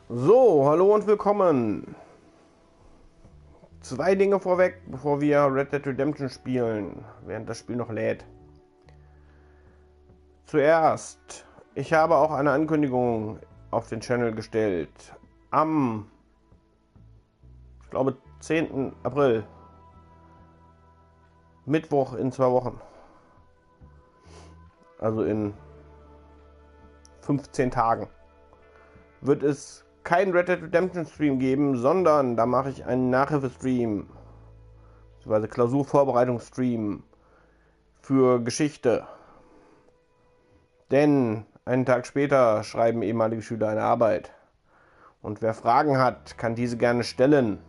So, hallo und willkommen. Zwei Dinge vorweg, bevor wir Red Dead Redemption spielen, während das Spiel noch lädt. Zuerst, ich habe auch eine Ankündigung auf den Channel gestellt. Am, ich glaube, 10. April, Mittwoch in 2 Wochen. Also in 15 Tagen. Wird es keinen Red Dead Redemption Stream geben, sondern da mache ich einen Nachhilfestream, beziehungsweise Klausurvorbereitungsstream für Geschichte. Denn einen Tag später schreiben ehemalige Schüler eine Arbeit. Und wer Fragen hat, kann diese gerne stellen.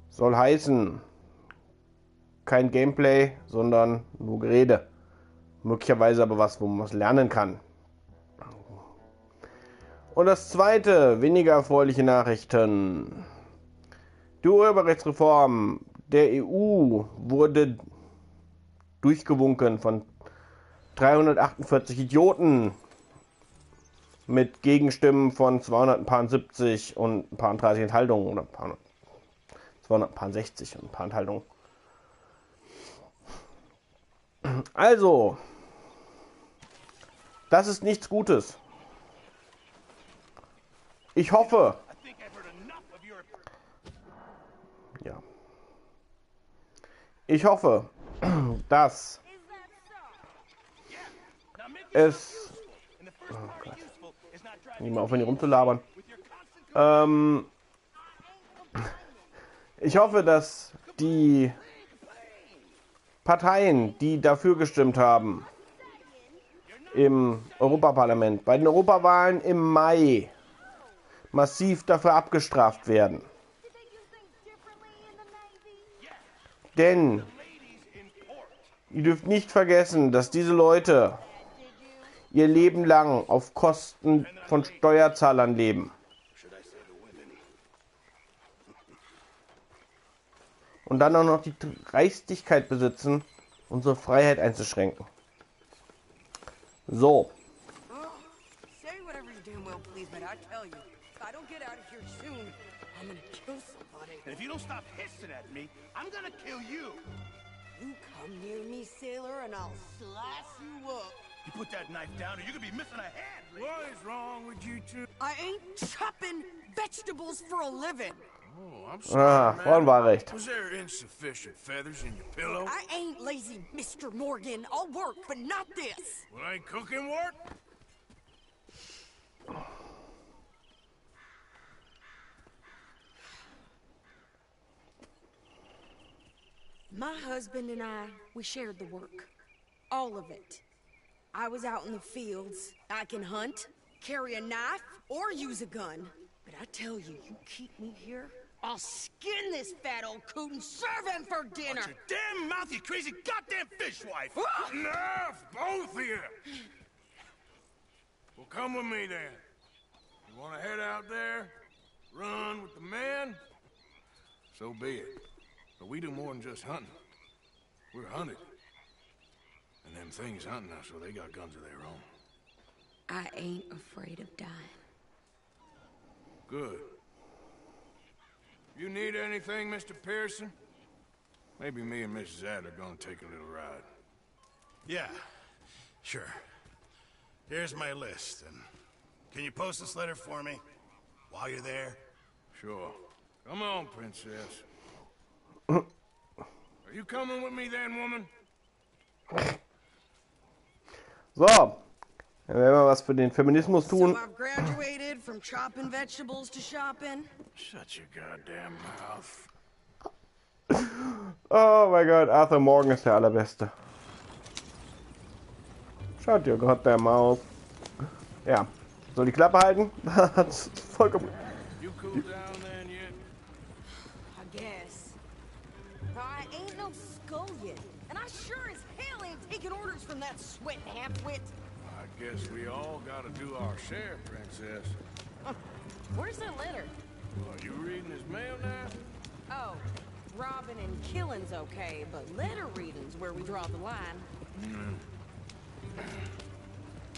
Soll heißen, kein Gameplay, sondern nur Gerede. Möglicherweise aber was, wo man was lernen kann. Und das zweite, weniger erfreuliche Nachrichten. Die Urheberrechtsreform der EU wurde durchgewunken von 348 Idioten mit Gegenstimmen von 270 und ein paar 30 Enthaltungen oder 260 und ein paar Enthaltungen. Also, das ist nichts Gutes. Ich hoffe, dass es, oh Gott, nicht mal aufhören hier rumzulabern. Ich hoffe, dass die Parteien, die dafür gestimmt haben, im Europaparlament, bei den Europawahlen im Mai, massiv dafür abgestraft werden. Denn ihr dürft nicht vergessen, dass diese Leute ihr Leben lang auf Kosten von Steuerzahlern leben. Und dann auch noch die Dreistigkeit besitzen, unsere Freiheit einzuschränken. So. And if you don't stop hissing at me, I'm gonna kill you. You come near me, sailor, and I'll slice you up. You put that knife down or you're gonna be missing a hand. What is wrong with you two? I ain't chopping vegetables for a living. Oh, I'm sorry, Frauen war recht. Was there insufficient feathers in your pillow? I ain't lazy, Mr. Morgan. I'll work, but not this. Well, ain't cooking work? My husband and we shared the work. All of it. I was out in the fields. I can hunt, carry a knife, or use a gun. But I tell you, you keep me here, I'll skin this fat old coot and serve him for dinner. Watch your damn mouth, you crazy goddamn fishwife. Enough, both of you! Well, come with me then. You want to head out there, run with the men? So be it. But we do more than just hunting. We're hunted. And them things hunting us, so they got guns of their own. I ain't afraid of dying. Good. You need anything, Mr. Pearson? Maybe me and Mrs. Adler gonna take a little ride. Yeah, sure. Here's my list, and can you post this letter for me while you're there? Sure. Come on, princess. Are you coming with me then, woman? So, dann werden wir was für den Feminismus tun. So I've graduated from chopping vegetables to shopping. Shut your goddamn mouth. Oh mein Gott, Arthur Morgan ist der allerbeste. Schaut ihr goddamn Maus. Ja, soll die Klappe halten? Das ist vollkommen. You cool down then yet? I guess. I ain't no scullion, and I sure as hell ain't taking orders from that sweat half-wit. I guess we all gotta do our share, princess. Where's that letter? Are you reading his mail now? Oh, robbing and killing's okay, but letter reading's where we draw the line.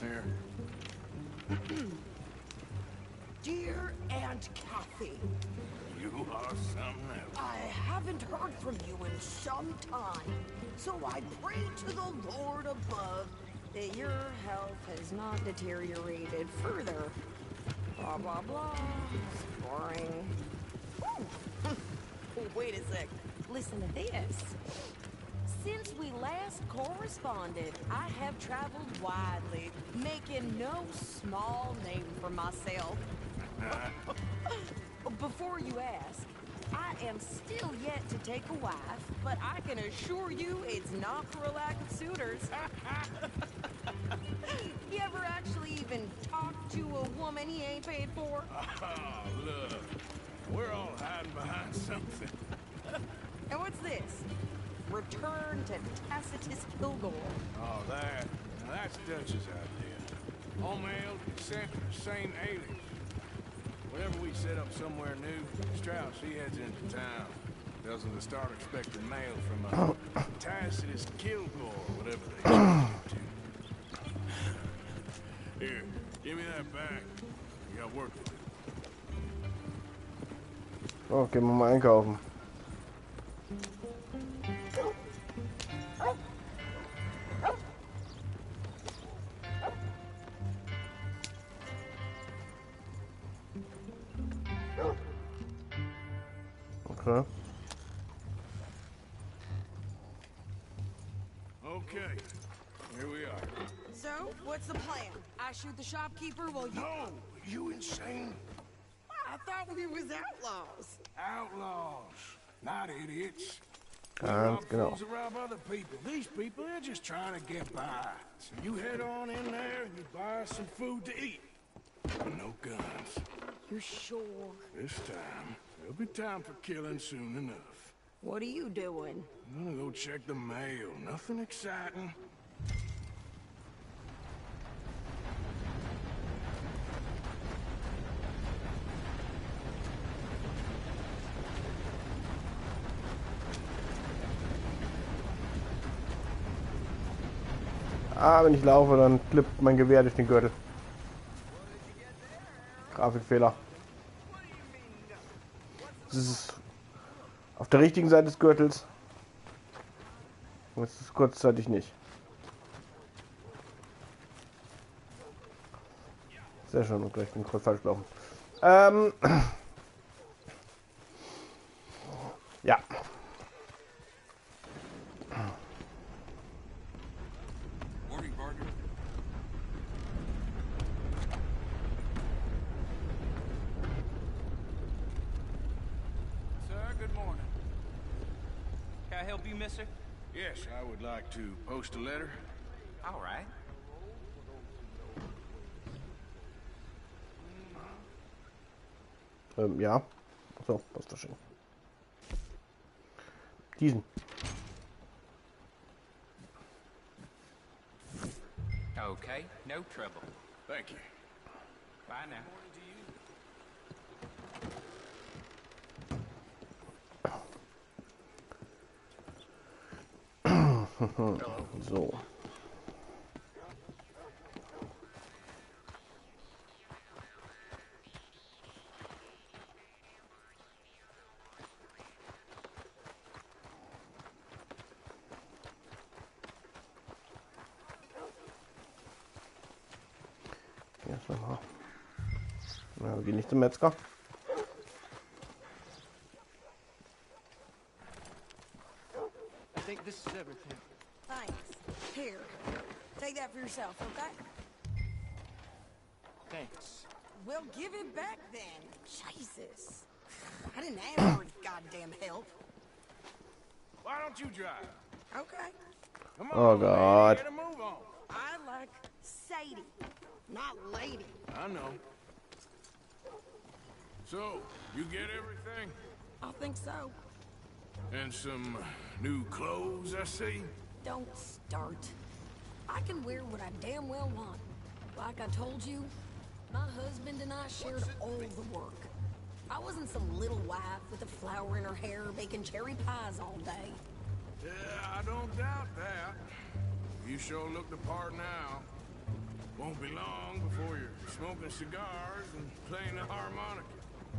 Here. Dear Aunt Kathy, You are something else. I haven't heard from you in some time, so I pray to the Lord above that your health has not deteriorated further. Blah, blah, blah. It's boring. Wait a sec. Listen to this. Since we last corresponded, I have traveled widely, making no small name for myself. Before you ask, I am still yet to take a wife, but I can assure you it's not for a lack of suitors. You ever actually even talk to a woman he ain't paid for? Oh, look. We're all hiding behind something. And what's this? Return to Tacitus Kilgore. Oh, that's Dutch's idea. All males except for the same alias. Whenever we set up somewhere new, Strauss, he heads into town. Tells them to start expecting mail from a Tacitus Kilgore, whatever they change it to. Here, give me that back. You got work to do. So, gehen wir mal einkaufen. Okay. Okay, here we are. So, what's the plan? I shoot the shopkeeper while you... No, you insane? I thought we was outlaws. Outlaws, not idiots. Ganz genau. Fools that rob other people. These people, they're just trying to get by. So you head on in there and you buy us some food to eat. No guns. You're sure? This time, there'll be time for killing soon enough. What are you doing? I'm gonna go check the mail. Nothing exciting. Ah, wenn ich laufe, dann klippt mein Gewehr durch den Gürtel. Grafikfehler. Das ist auf der richtigen Seite des Gürtels. Und es ist kurzzeitig nicht. Sehr schön, und gleich bin ich kurz falsch gelaufen. Ja. Help you, mister? Yes, I would like to post a letter. All right. Ja. So, was ist das schön? Diesen. Okay, no trouble. Thank you. Bye now. So. Erst mal. Na, wir gehen nicht zum Metzger. I think this is everything. Thanks. Here. Take that for yourself, okay? Thanks. Well, give it back then. Jesus. I didn't ask for his goddamn help. Why don't you drive? Okay. Come Oh, on, God. Get a move on. I like Sadie, not lady. I know. So, you get everything? I think so. And some new clothes, I see? Don't start. I can wear what I damn well want. Like I told you, my husband and I shared all the work. I wasn't some little wife with a flower in her hair baking cherry pies all day. Yeah, I don't doubt that. You sure look the part now. Won't be long before you're smoking cigars and playing the harmonica.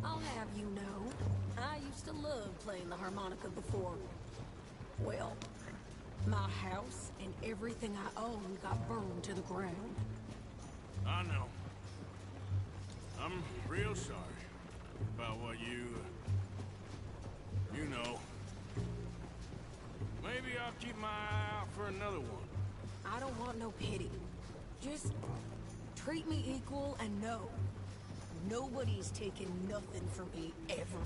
I'll have you know, I used to love playing the harmonica before. Well, my house and everything I own got burned to the ground. I know. I'm real sorry about what you know. Maybe I'll keep my eye out for another one. I don't want no pity. Just treat me equal and know nobody's taking nothing from me ever.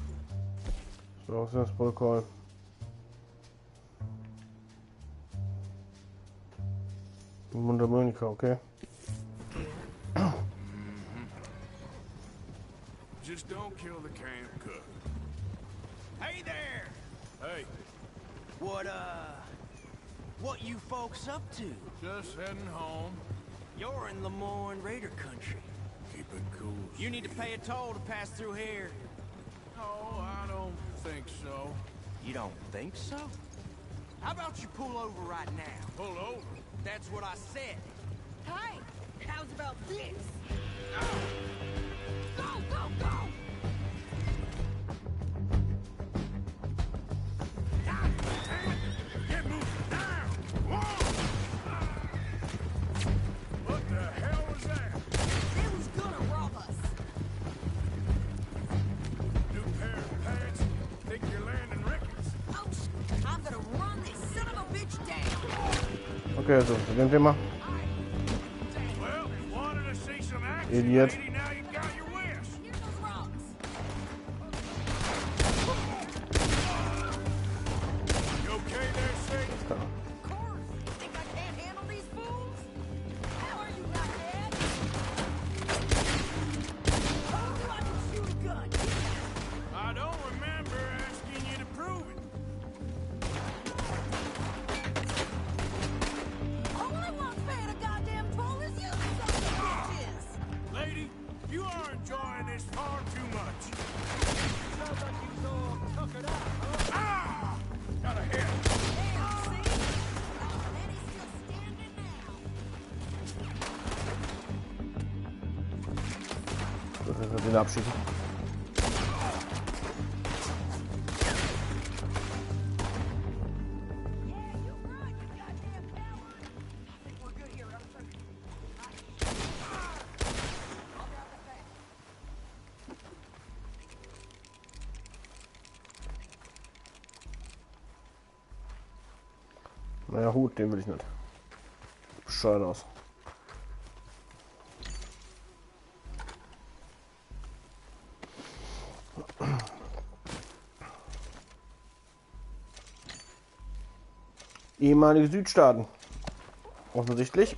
So, das ist Protokoll. Mundharmonika, okay. Just don't kill the camp cook. Hey there! Hey, What you folks up to? just heading home. You're in Lemoyne Raider country. Keep it cool. You need to pay a toll to pass through here. No, I don't think so. You don't think so? How about you pull over right now? Pull over. That's what I said. Hey, how's about this? Go, go, go! Get moving now! Whoa! What the hell was that? They was gonna rob us. New pair of pants? Think you're landing Ricketts? Oh, I'm gonna run this son of a bitch down. Okay, also, zu dem Thema. Well, you wanted to see some action, Idiot. lady, now you got your wish. Here's those rocks. You okay there, Sadie? Of course. Think I can't handle these fools? How are you, knothead? Told you I can shoot a gun. I don't remember asking you to prove it. All I want's paying a goddamn toll is you son of bitches. Lady, you are enjoying this far too much. Sounds like you all tuckered out, huh? Ah! Got a hit. Damn, see? And he's still standing now. Das ist den Abschied. Yeah, you run, you goddamn coward. I think we're good here, officer. I'll grab the bag. Naja, Hut, den will ich nicht. Bescheuert aus. Ehemalige Südstaaten. Offensichtlich.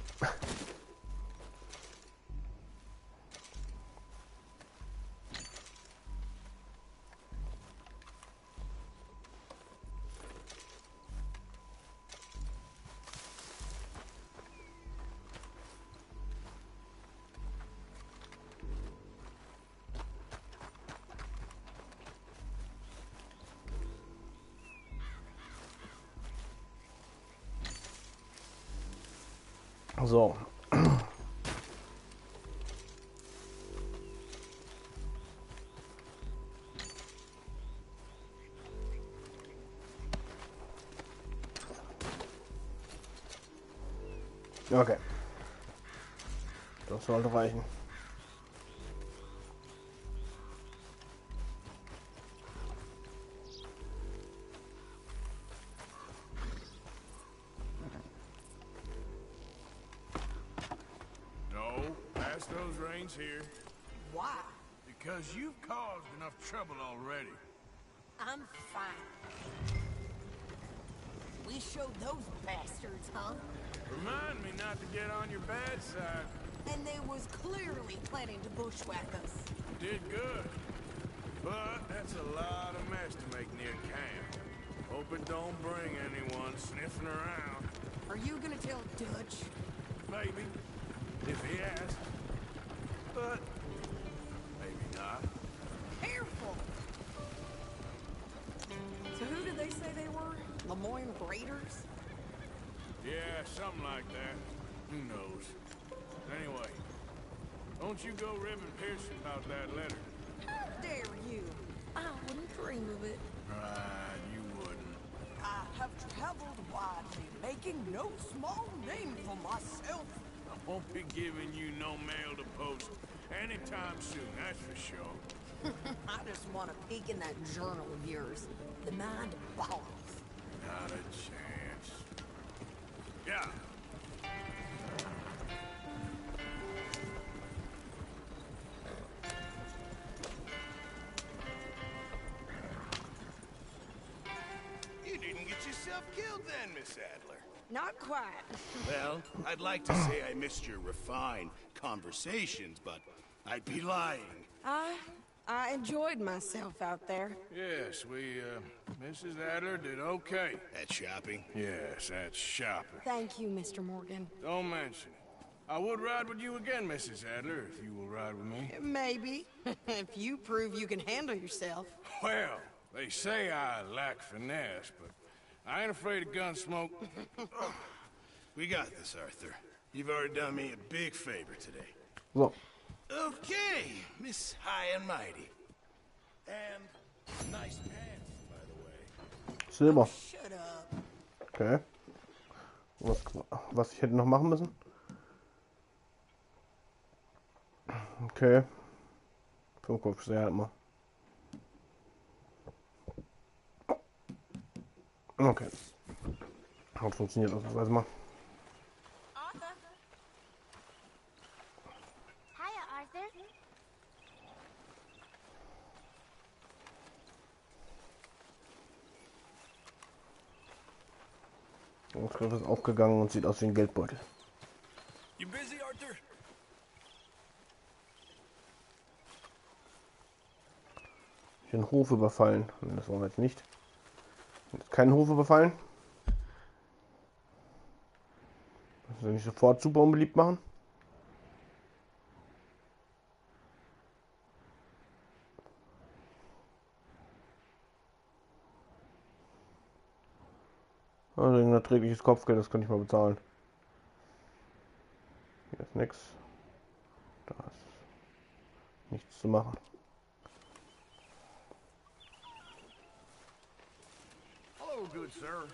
So. Okay. Das sollte reichen. No, pass those reins here. Why? Because you've caused enough trouble already. I'm fine. We showed those bastards, huh? Remind me not to get on your bad side. And they was clearly planning to bushwhack us. Did good. But that's a lot of mess to make near camp. Hope it don't bring anyone sniffing around. Are you gonna tell Dutch? Maybe. If he asks. But maybe not. Careful! So who did they say they were? Lemoyne Raiders? Yeah, something like that. Who knows? Anyway, Don't you go ribbon piercing about that letter. How dare you? I wouldn't dream of it. Right, you wouldn't. I have traveled widely, making no small name for myself. I won't be giving you no mail to post anytime soon, that's for sure. I just want to peek in that journal of yours. The mind boggles. Not a chance. Yeah. You didn't get yourself killed then, Miss Adler. Not quite. Well, I'd like to say I missed your refined conversations, but I'd be lying. I enjoyed myself out there. Yes, Mrs. Adler did okay. At shopping? Yes, that's shopping. Thank you, Mr. Morgan. Don't mention it. I would ride with you again, Mrs. Adler, if you will ride with me. Maybe. If you prove you can handle yourself. Well, they say I lack finesse, but I ain't afraid of gun smoke. We got this, Arthur. You've already done me a big favor today. So, Okay, Miss High and Mighty. And nice pants, by the way. Silber. Shut up. Okay. Was ich hätte noch machen müssen? Okay. Fünfkopf, sehr halt mal. Okay. Hat funktioniert ausnahmsweise mal. Arthur. Hiya, Arthur. Der Griff ist aufgegangen und sieht aus wie ein Geldbeutel. You busy, Arthur? Den Hof überfallen. Nein, das wollen wir jetzt nicht. Jetzt keinen Hof überfallen. Das soll nicht sofort super unbeliebt machen. Also ein erträgliches Kopfgeld, das könnte ich mal bezahlen. Hier ist nichts. Da ist nichts zu machen. Hello, good sir.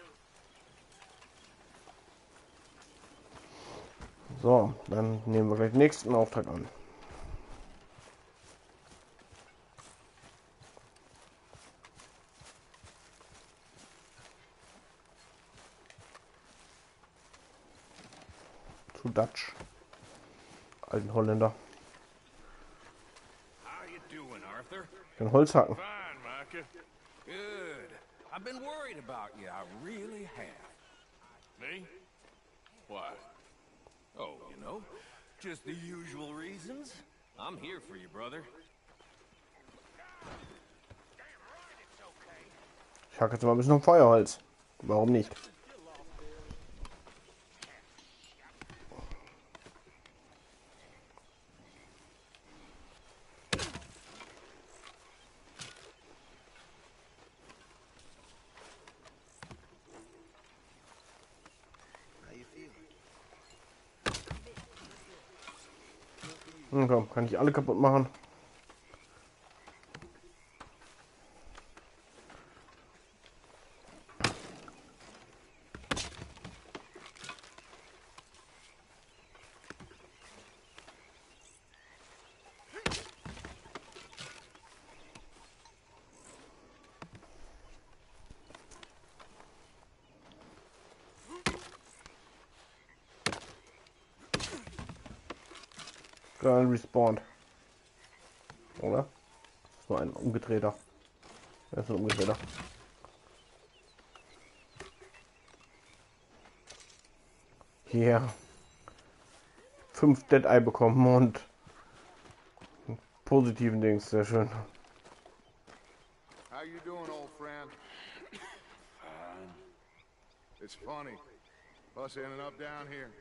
So, dann nehmen wir gleich den nächsten Auftrag an. Zu Dutch. Alten Holländer. How you doing, Arthur? Ich kann Holz hacken. Fine, Micah. Good. I've been worried about you. I really have. Me? Why? Oh, you know, just the usual reasons. I'm here for you, brother. Ich hacke jetzt mal ein bisschen auf Feuerholz. Warum nicht? Okay, kann ich alle kaputt machen. Gerade respawned. Oder? Das ist nur ein umgedrehter. Das ist ein umgedrehter. Hier. 5 Dead Eye bekommen und einen positiven Dings. Sehr schön. How you doing, old friend? Fine. It's funny. Us ending up down here.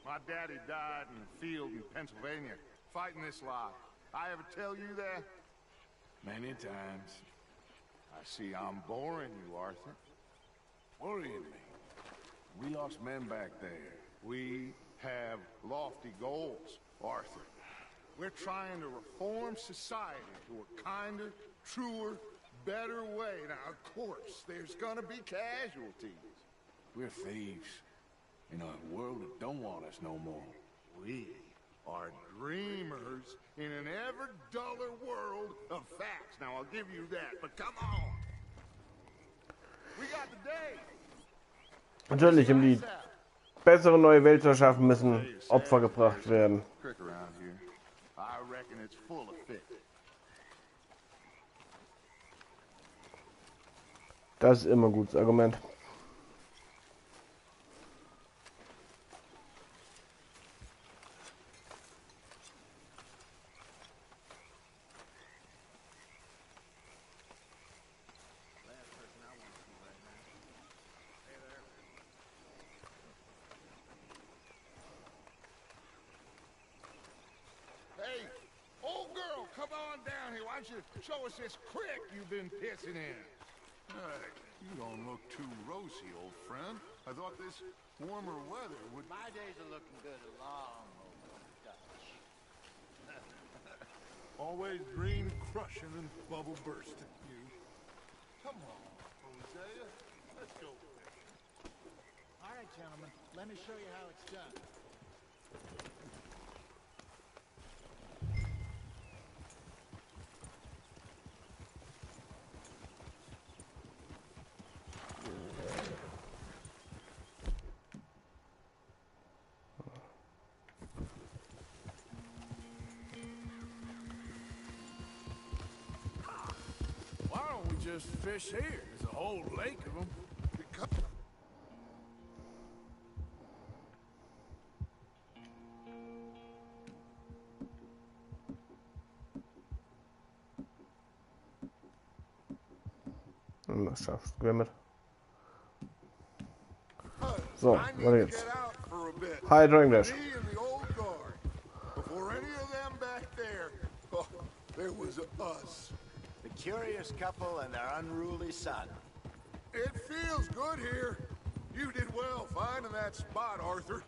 My daddy died in the field in Pennsylvania, fighting this lot. I ever tell you that? Many times. I see I'm boring you, Arthur. Worrying me. We lost men back there. We have lofty goals, Arthur. We're trying to reform society to a kinder, truer, better way. Now, of course, there's gonna be casualties. We're thieves in a world that don't want us no more. We are dreamers in an ever duller world of facts. Now, I'll give you that, but come on. We got the day. Natürlich, um die bessere neue Welt zu erschaffen, müssen Opfer gebracht werden. Crick around here. I reckon it's full of fit. Das ist immer ein gutes Argument. Hey, old girl, come on down here. Why don't you show us this crick you've been pissing in? Hey, you don't look too rosy, old friend. I thought this warmer weather would... My days are looking good along over Dutch. Always green crushing and bubble bursting, you. Come on, Hosea. Let's go fishing. All right, gentlemen, let me show you how it's done. Why don't we just fish here? There's a whole lake of them. Das schaffst du mit. So, weiter geht's. Hi, Drawing Dash. Before any of them back there, oh, there was us. The curious couple and their unruly son. It feels good here. You did well finding that spot, Arthur.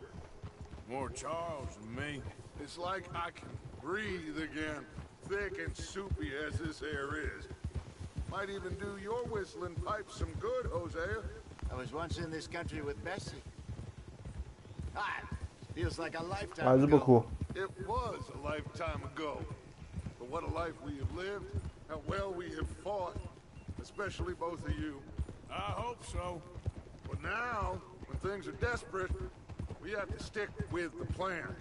More Charles than me. It's like I can breathe again, thick and soupy as this air is. Might even do your whistling pipe some good, Hosea. I was once in this country with Bessie. Ah, feels like a lifetime Also ago. cool. It was a lifetime ago. But what a life we have lived, how well we have fought, especially both of you. I hope so. But now, when things are desperate, we have to stick with the plan.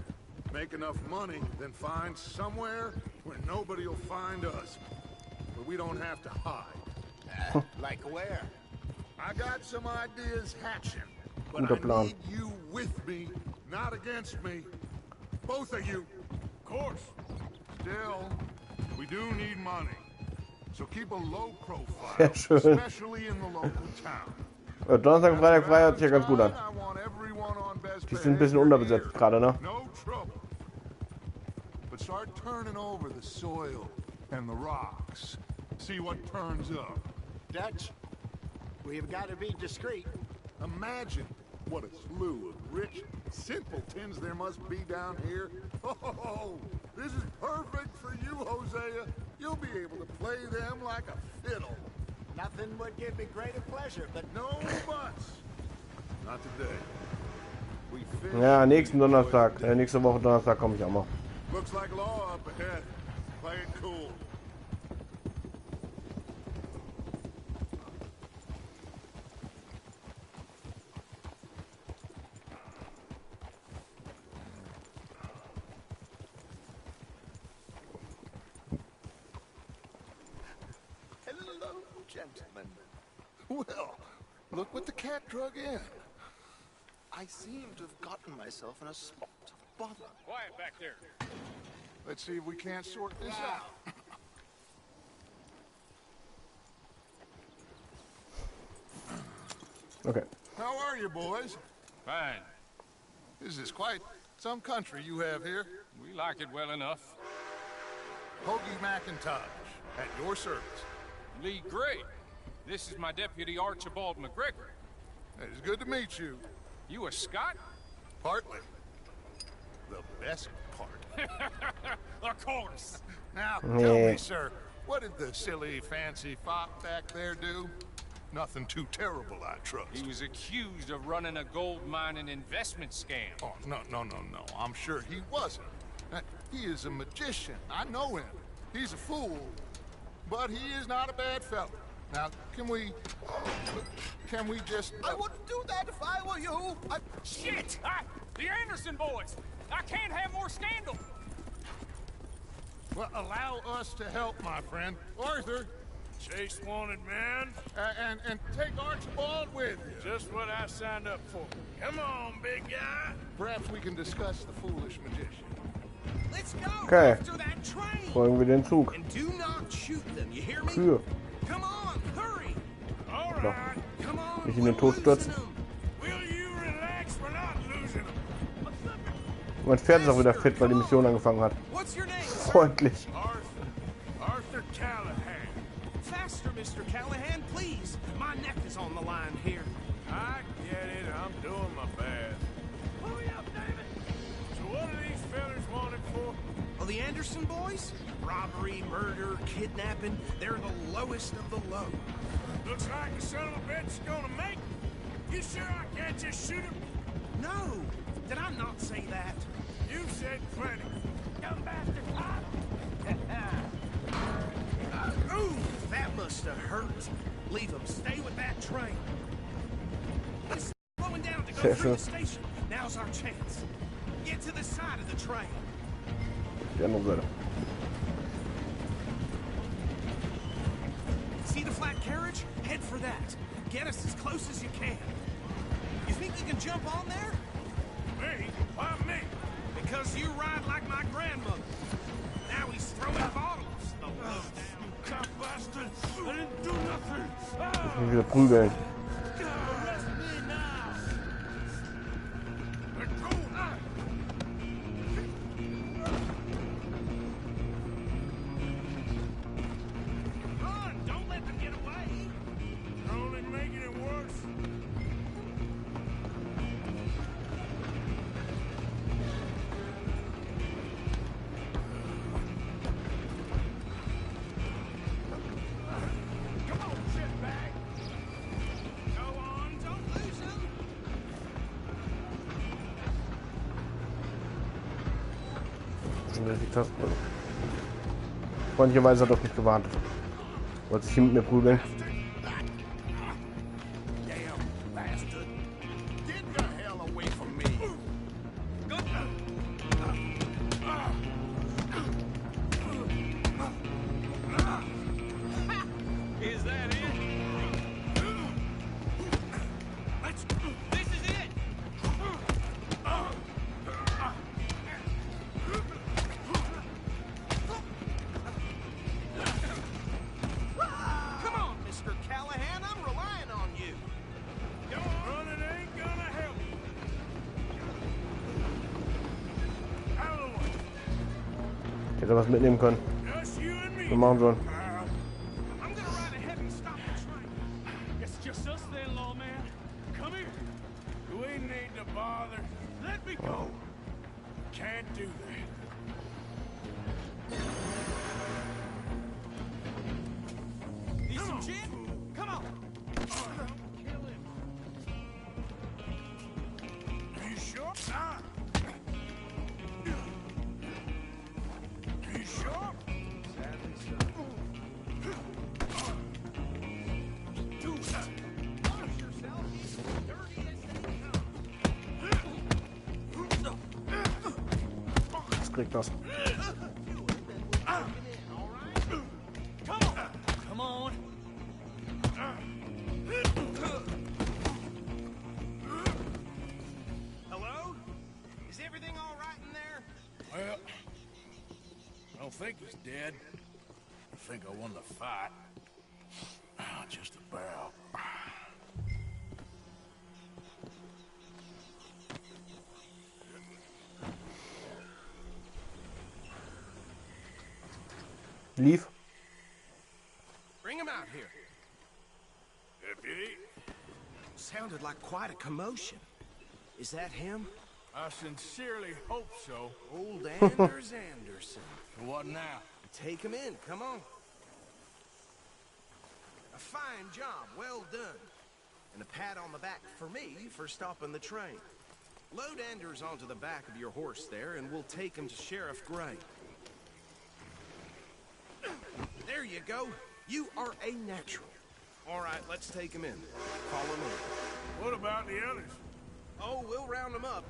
Make enough money, then find somewhere where nobody will find us. Where we don't have to hide. Like where? I got some ideas hatching, but Guter I Plan. need you with me, not against me. Both of you. Of course. Still, we do need money. So keep a low profile, Sehr schön. especially in the local town. Donnerstag und Freitag frei hört sich ja ganz gut an. I want everyone on best Die sind ein bisschen unterbesetzt gerade, ne? No trouble. But start turning over the soil and the rocks. See what turns up. Dutch, we've got to be discreet. Imagine what a slew of rich simpletons there must be down here. Oh, this is perfect for you, Hosea. You'll be able to play them like a fiddle. Nothing would give me greater pleasure, but No buts. Not today. We fish. Ja, nächsten Donnerstag, nächste Woche Donnerstag komme ich auch mal. Looks like law up ahead. Play it cool. hello, gentlemen. Well, look what the cat drug in. I seem to have gotten myself in a spot of bother. Quiet back there. Let's see if we can't sort this out. Okay. How are you, boys? Fine. This is quite some country you have here. We like it well enough. Hoagie McIntosh, at your service. Lee Gray. This is my deputy Archibald McGregor. It's good to meet you. You a Scot? Partly. The best part Of course. Now, tell me, sir, what did the silly, fancy fop back there do? Nothing too terrible, I trust. He was accused of running a gold mining investment scam. Oh, no. I'm sure he wasn't. He is a magician. I know him. He's a fool. But he is not a bad fellow. Now, can we just... I wouldn't do that if I were you. Shit! The Anderson boys! I can't have more scandal! Well, allow us to help, my friend. Arthur, Chase wanted man. and take Archibald with you. Just what I signed up for. Come on, big guy. Perhaps we can discuss the foolish magician. Let's go Okay. after that train. Folgen wir den Zug. And do not shoot them. You hear me? Kühe. Come on, hurry. All So. right. Come on. Nicht in den we're Tod losing stürzen. them. Will you relax? We're not losing them. Mein Pferd ist auch wieder fit, weil die Mission angefangen hat. What's your name, sir? Freundlich. Arthur Callahan. Faster, Mr. Callahan, please. My neck is on the line here. I get it. I'm doing my best. Hurry up, David. So what are these fellas wanted for? Oh, the Anderson boys? Robbery, murder, kidnapping. They're the lowest of the low. Looks like the son of a bitch is gonna make it. You sure I can't just shoot him? No. Did I not say that? You said plenty. Dumb bastard, Ooh, that must have hurt. Leave him. Stay with that train. He's slowing down to go through the station. Now's our chance. Get to the side of the train. Die andere Seite. See the flat carriage? Head for that. Get us as close as you can. You think you can jump on there? Me? Why me? Because you ride like my grandmother. Now he's throwing bottles. The low down. You cop bastard! I didn't do nothing! Ich will wieder prügeln. Arrest me now! Let go! Run! Don't let them get away. You're only making it worse. Come on, shitbag. Go on, don't lose him. Die Tasten. Freundlicherweise hat er auf mich gewartet. Wollte sich hier mit mir prügeln. Damn bastard. Get the hell away from me. Is that it? This is it. Come on, Mr. Callahan, I'm relying on you. Go on, it ain't gonna help. Out of the way. Ich hätte was mitnehmen können. Just you and me. Wir machen sollen. I'm gonna ride ahead and stop the train. It's just us then, lawman. Come here. Do we need to bother? Let me go. Can't do that. Need some gin? Come on. Are you sure? Are you sure? Do it. Wash yourself. Dirty as they come. Jetzt kriegt das. Come on. Hello? Is everything all right in there? Well, I don't think he's dead. I think I won the fight. Just about. Lief. Bring him out here. Deputy, Sounded like quite a commotion. Is that him? I sincerely hope so. Old Anders Anderson. What now? Take him in, come on. A fine job, well done. And a pat on the back for me for stopping the train. Load Anders onto the back of your horse there, and we'll take him to Sheriff Gray. There you go. You are a natural. All right, let's take him in. Follow me. What about the others? Oh, we'll round them up.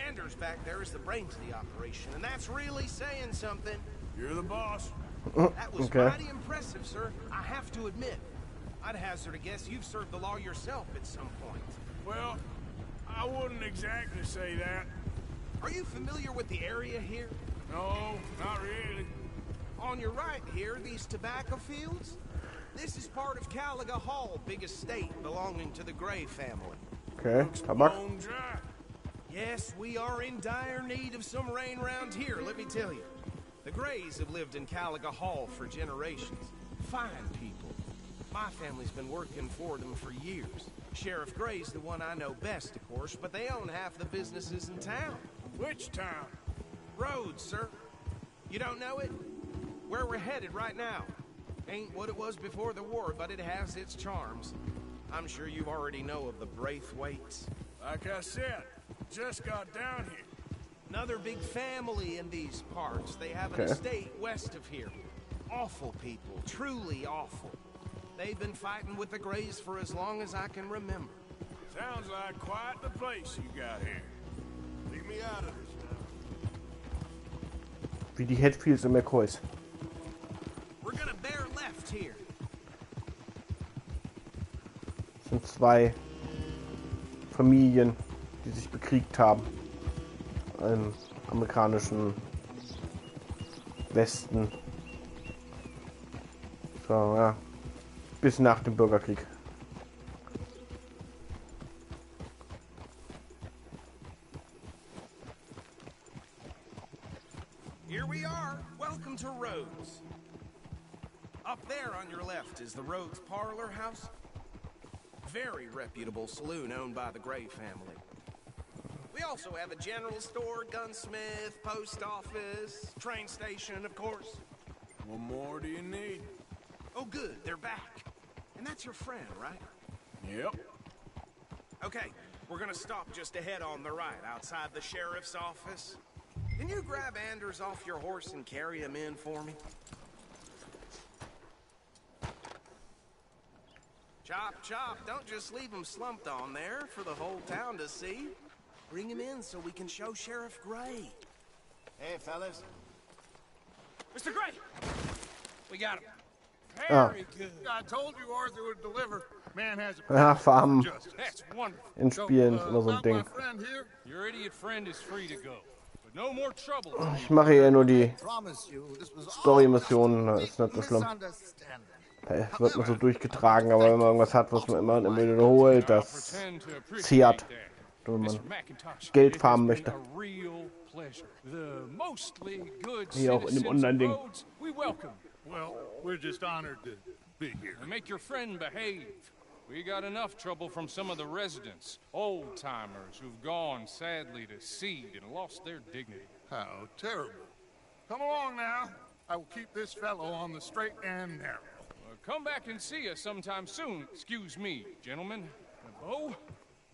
Anders back there is the brains of the operation, and that's really saying something. You're the boss. That was mighty impressive, sir. I have to admit. I'd hazard a guess you've served the law yourself at some point. Well, I wouldn't exactly say that. Are you familiar with the area here? No, not really. On your right here, these tobacco fields? This is part of Caliga Hall, big estate belonging to the Gray family. Okay, Tabak. Bone dry. Yes, we are in dire need of some rain round here, let me tell you. The Grays have lived in Caliga Hall for generations. Fine people. My family's been working for them for years. Sheriff Gray's the one I know best, of course, but they own half the businesses in town. Which town? Rhodes, sir. You don't know it? Where we're headed right now. Ain't what it was before the war, but it has its charms. I'm sure you already know of the Braithwaites. Like I said, just got down here. Another big family in these parts. They have an estate west of here. Awful people, truly awful. They've been fighting with the Grays for as long as I can remember. Sounds like quite the place you got here. Leave me out of this now. Wie die Hatfields und McCoys. We're gonna bear left here. Das sind zwei Familien, die sich bekriegt haben. Im amerikanischen Westen. So, ja. Bis nach dem Bürgerkrieg. Here we are. Welcome to Rhodes. Up there on your left is the Rhodes Parlor House. Very reputable saloon owned by the Gray family. We also have a general store, gunsmith, post office, train station, of course. What more do you need? Oh, good. They're back. And that's your friend, right? Yep. Okay, we're gonna stop just ahead on the right, outside the sheriff's office. Can you grab Anders off your horse and carry him in for me? Chop, chop. Don't just leave him slumped on there for the whole town to see. Bring him in so we can show Sheriff Gray. Hey, fellas. Mr. Gray! We got him. Very good. I told you Arthur would deliver. Man has a Ja, Farben That's wonderful. in Spielen ist immer so ein Ding. my friend here. Your idiot friend is free to go. But no more trouble. Ich mache eher nur die Promise you, this was all Story-Missionen, das ist nicht so schlimm. misunderstanding. Da wird man so durchgetragen, aber wenn man irgendwas hat, was man immer wiederholt, das zehrt, wenn man Geld farmen möchte. Hier auch in dem Online-Ding. Well, we're just honored to be here. Make your friend behave. We got enough trouble from some of the residents, old-timers who've gone, sadly, to seed and lost their dignity. How terrible. Come along now. I will keep this fellow on the straight and narrow. Come back and see us sometime soon. Excuse me, gentlemen. Bo,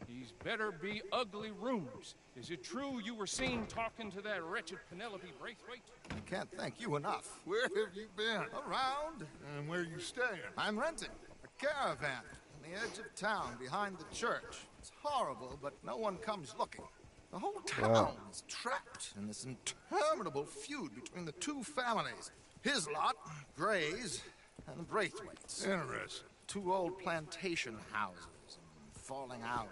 these better be ugly rumors. Is it true you were seen talking to that wretched Penelope Braithwaite? I can't thank you enough. Where have you been? Around. And where you staying? I'm renting a caravan on the edge of town behind the church. It's horrible, but no one comes looking. The whole town is trapped in this interminable feud between the two families. His lot, Gray's, and the Braithwaites. Interesting. Two old plantation houses, falling out,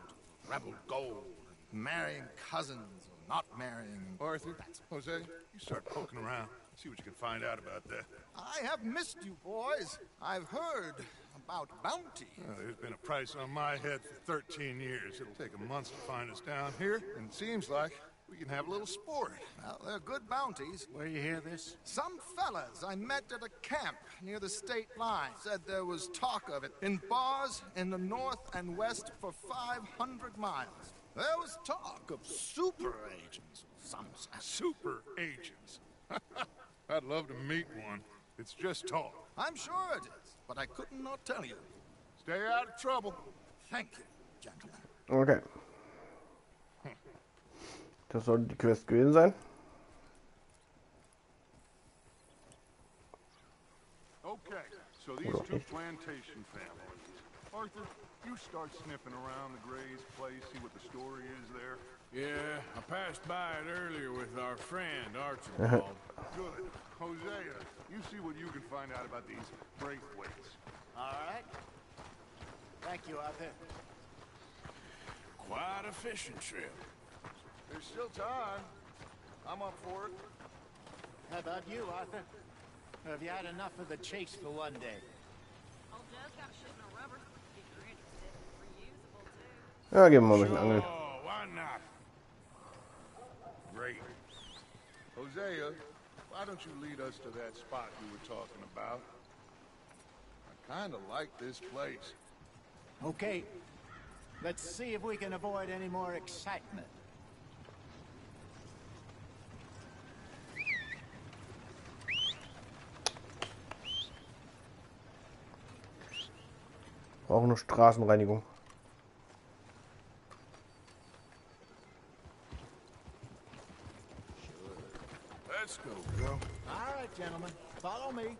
rebel gold, marrying cousins, or not marrying. Arthur, Jose, you start poking around. See what you can find out about that. I have missed you, boys. I've heard about bounty. Well, there's been a price on my head for 13 years. It'll take a month to find us down here, and it seems like we can have a little sport. Well, they're good bounties. Where you hear this? Some fellas I met at a camp near the state line said there was talk of it in bars in the north and west for 500 miles. There was talk of super agents. Some Super agents. I'd love to meet one. It's just talk. I'm sure it is, but I could not tell you. Stay out of trouble. Thank you, gentlemen. Okay. Das sollte die Quest gewesen sein. Okay, so these two plantation families. Arthur, you start sniffing around the Gray's place, see what the story is there. Yeah, I passed by it earlier with our friend, Archibald. Good. Hosea, you see what you can find out about these Braithwaites. All right. Thank you, Arthur. Quite a fishing trip. There's still time. I'm up for it. How about you, Arthur? Or have you had enough of the chase for one day? Old Joe's got a shipment of rubber. If you're interested, reusable too. Ja, gehen wir mal ein bisschen angeln. Oh, why not? Great. Hosea, why don't you lead us to that spot you were talking about? I kind of like this place. Okay. Let's see if we can avoid any more excitement. Brauchen nur Straßenreinigung. Let's go, bro. All right, gentlemen. Follow me.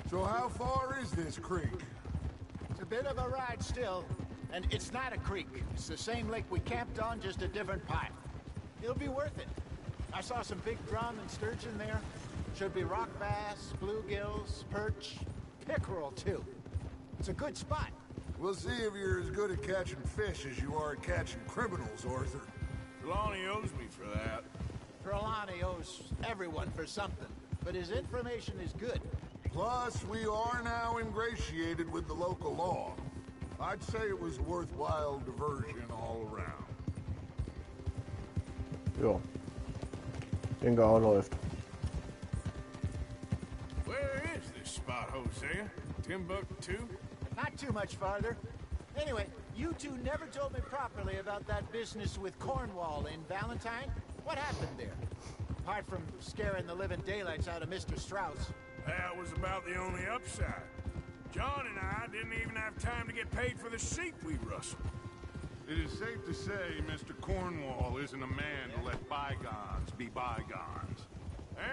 So how far is this creek? It's a bit of a ride still, and it's not a creek. It's the same lake we camped on, just a different pipe. It'll be worth it. I saw some big drum and sturgeon there. Should be rock bass, bluegills, perch, pickerel too. It's a good spot. We'll see if you're as good at catching fish as you are at catching criminals, Arthur. Trelawney owes me for that. Trelawney owes everyone for something, but his information is good. Plus, we are now ingratiated with the local law. I'd say it was a worthwhile diversion all around. Ja. Denke auch läuft. Where is this spot, Hosea? Timbuktu? Not too much farther. Anyway, you two never told me properly about that business with Cornwall in Valentine. What happened there? Apart from scaring the living daylights out of Mr. Strauss. That was about the only upside. John and I didn't even have time to get paid for the sheep we rustled. It is safe to say Mr. Cornwall isn't a man to let bygones be bygones.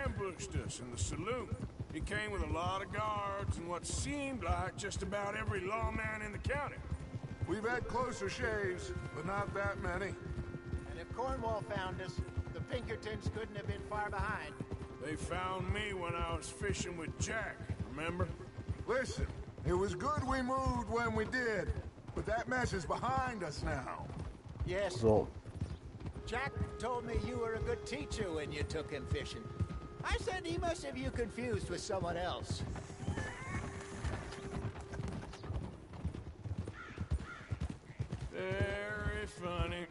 Ambushed us in the saloon. He came with a lot of guards and what seemed like just about every lawman in the county. We've had closer shaves, but not that many. And if Cornwall found us, the Pinkertons couldn't have been far behind. They found me when I was fishing with Jack, remember? Listen, it was good we moved when we did, but that mess is behind us now. Yes. So. Jack told me you were a good teacher when you took him fishing. I said he must have you confused with someone else. Very funny.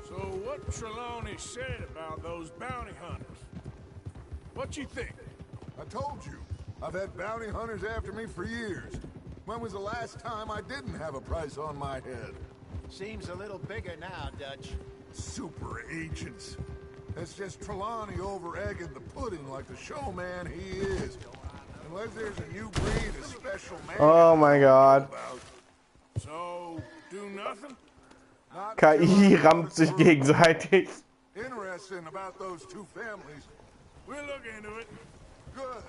So what Trelawney said about those bounty hunters? What you think? I told you, I've had bounty hunters after me for years. When was the last time I didn't have a price on my head? Seems a little bigger now, Dutch. Super agents. That's just Trelawney over-egging the pudding like the showman he is. Unless there's a new breed of special man. Oh my God. So, do nothing? Not KI rammt sich gegenseitig. Interesting about those two families. We'll look into it. Good.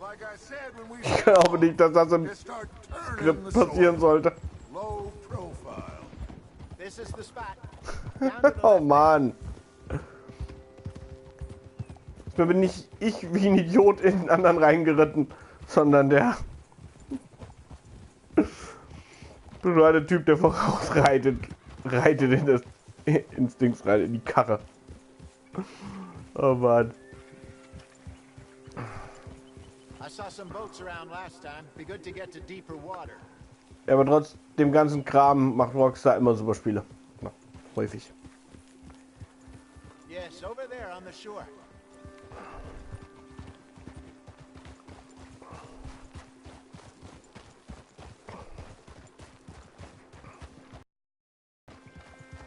Like I said when we Ich glaube nicht, dass das im just start turning Skript the passieren soil. sollte. Low profile. This is the spot. Down to the Oh left. Mann. Jetzt bin nicht ich wie ein Idiot in den anderen reingeritten, sondern der bescheuerte Typ, der vorausreitet, reitet in das Instincts rein, in die Karre. Oh Mann. I saw some boats around last time. Be good to get to deeper water. Ja, aber trotz dem ganzen Kram macht Rockstar immer super Spiele. Na, häufig. Yes, over there on the shore.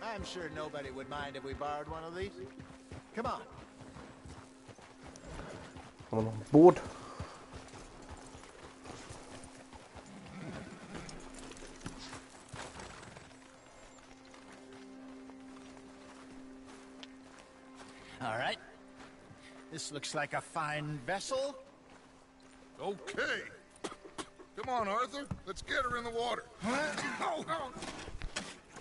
I'm sure nobody would mind if we borrowed one of these. Come on. Haben wir noch ein Boot? All right. This looks like a fine vessel. Okay. Come on, Arthur. Let's get her in the water. Oh,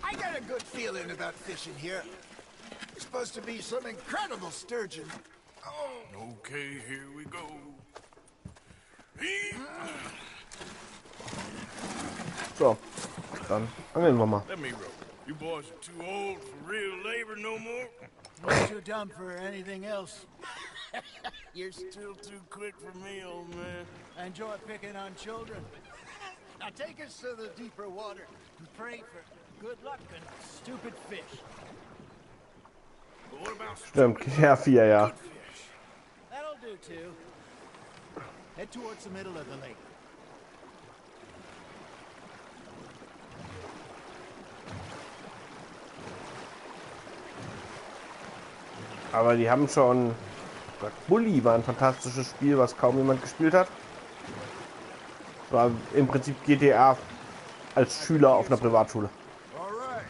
I got a good feeling about fishing here. It's supposed to be some incredible sturgeon. Oh. Okay, here we go. So, dann angeln wir mal. Let me row. You boys are too old for real labor no more. We're too dumb for anything else. You're still too quick for me, old man. I enjoy picking on children. Now take us to the deeper water and pray for good luck and stupid fish. But what about Stimmt, ja, 4, ja. Fish? That'll do too. Head towards the middle of the lake. Aber die haben schon... Bully war ein fantastisches Spiel, was kaum jemand gespielt hat. War im Prinzip GTA als Schüler auf einer Privatschule. All right.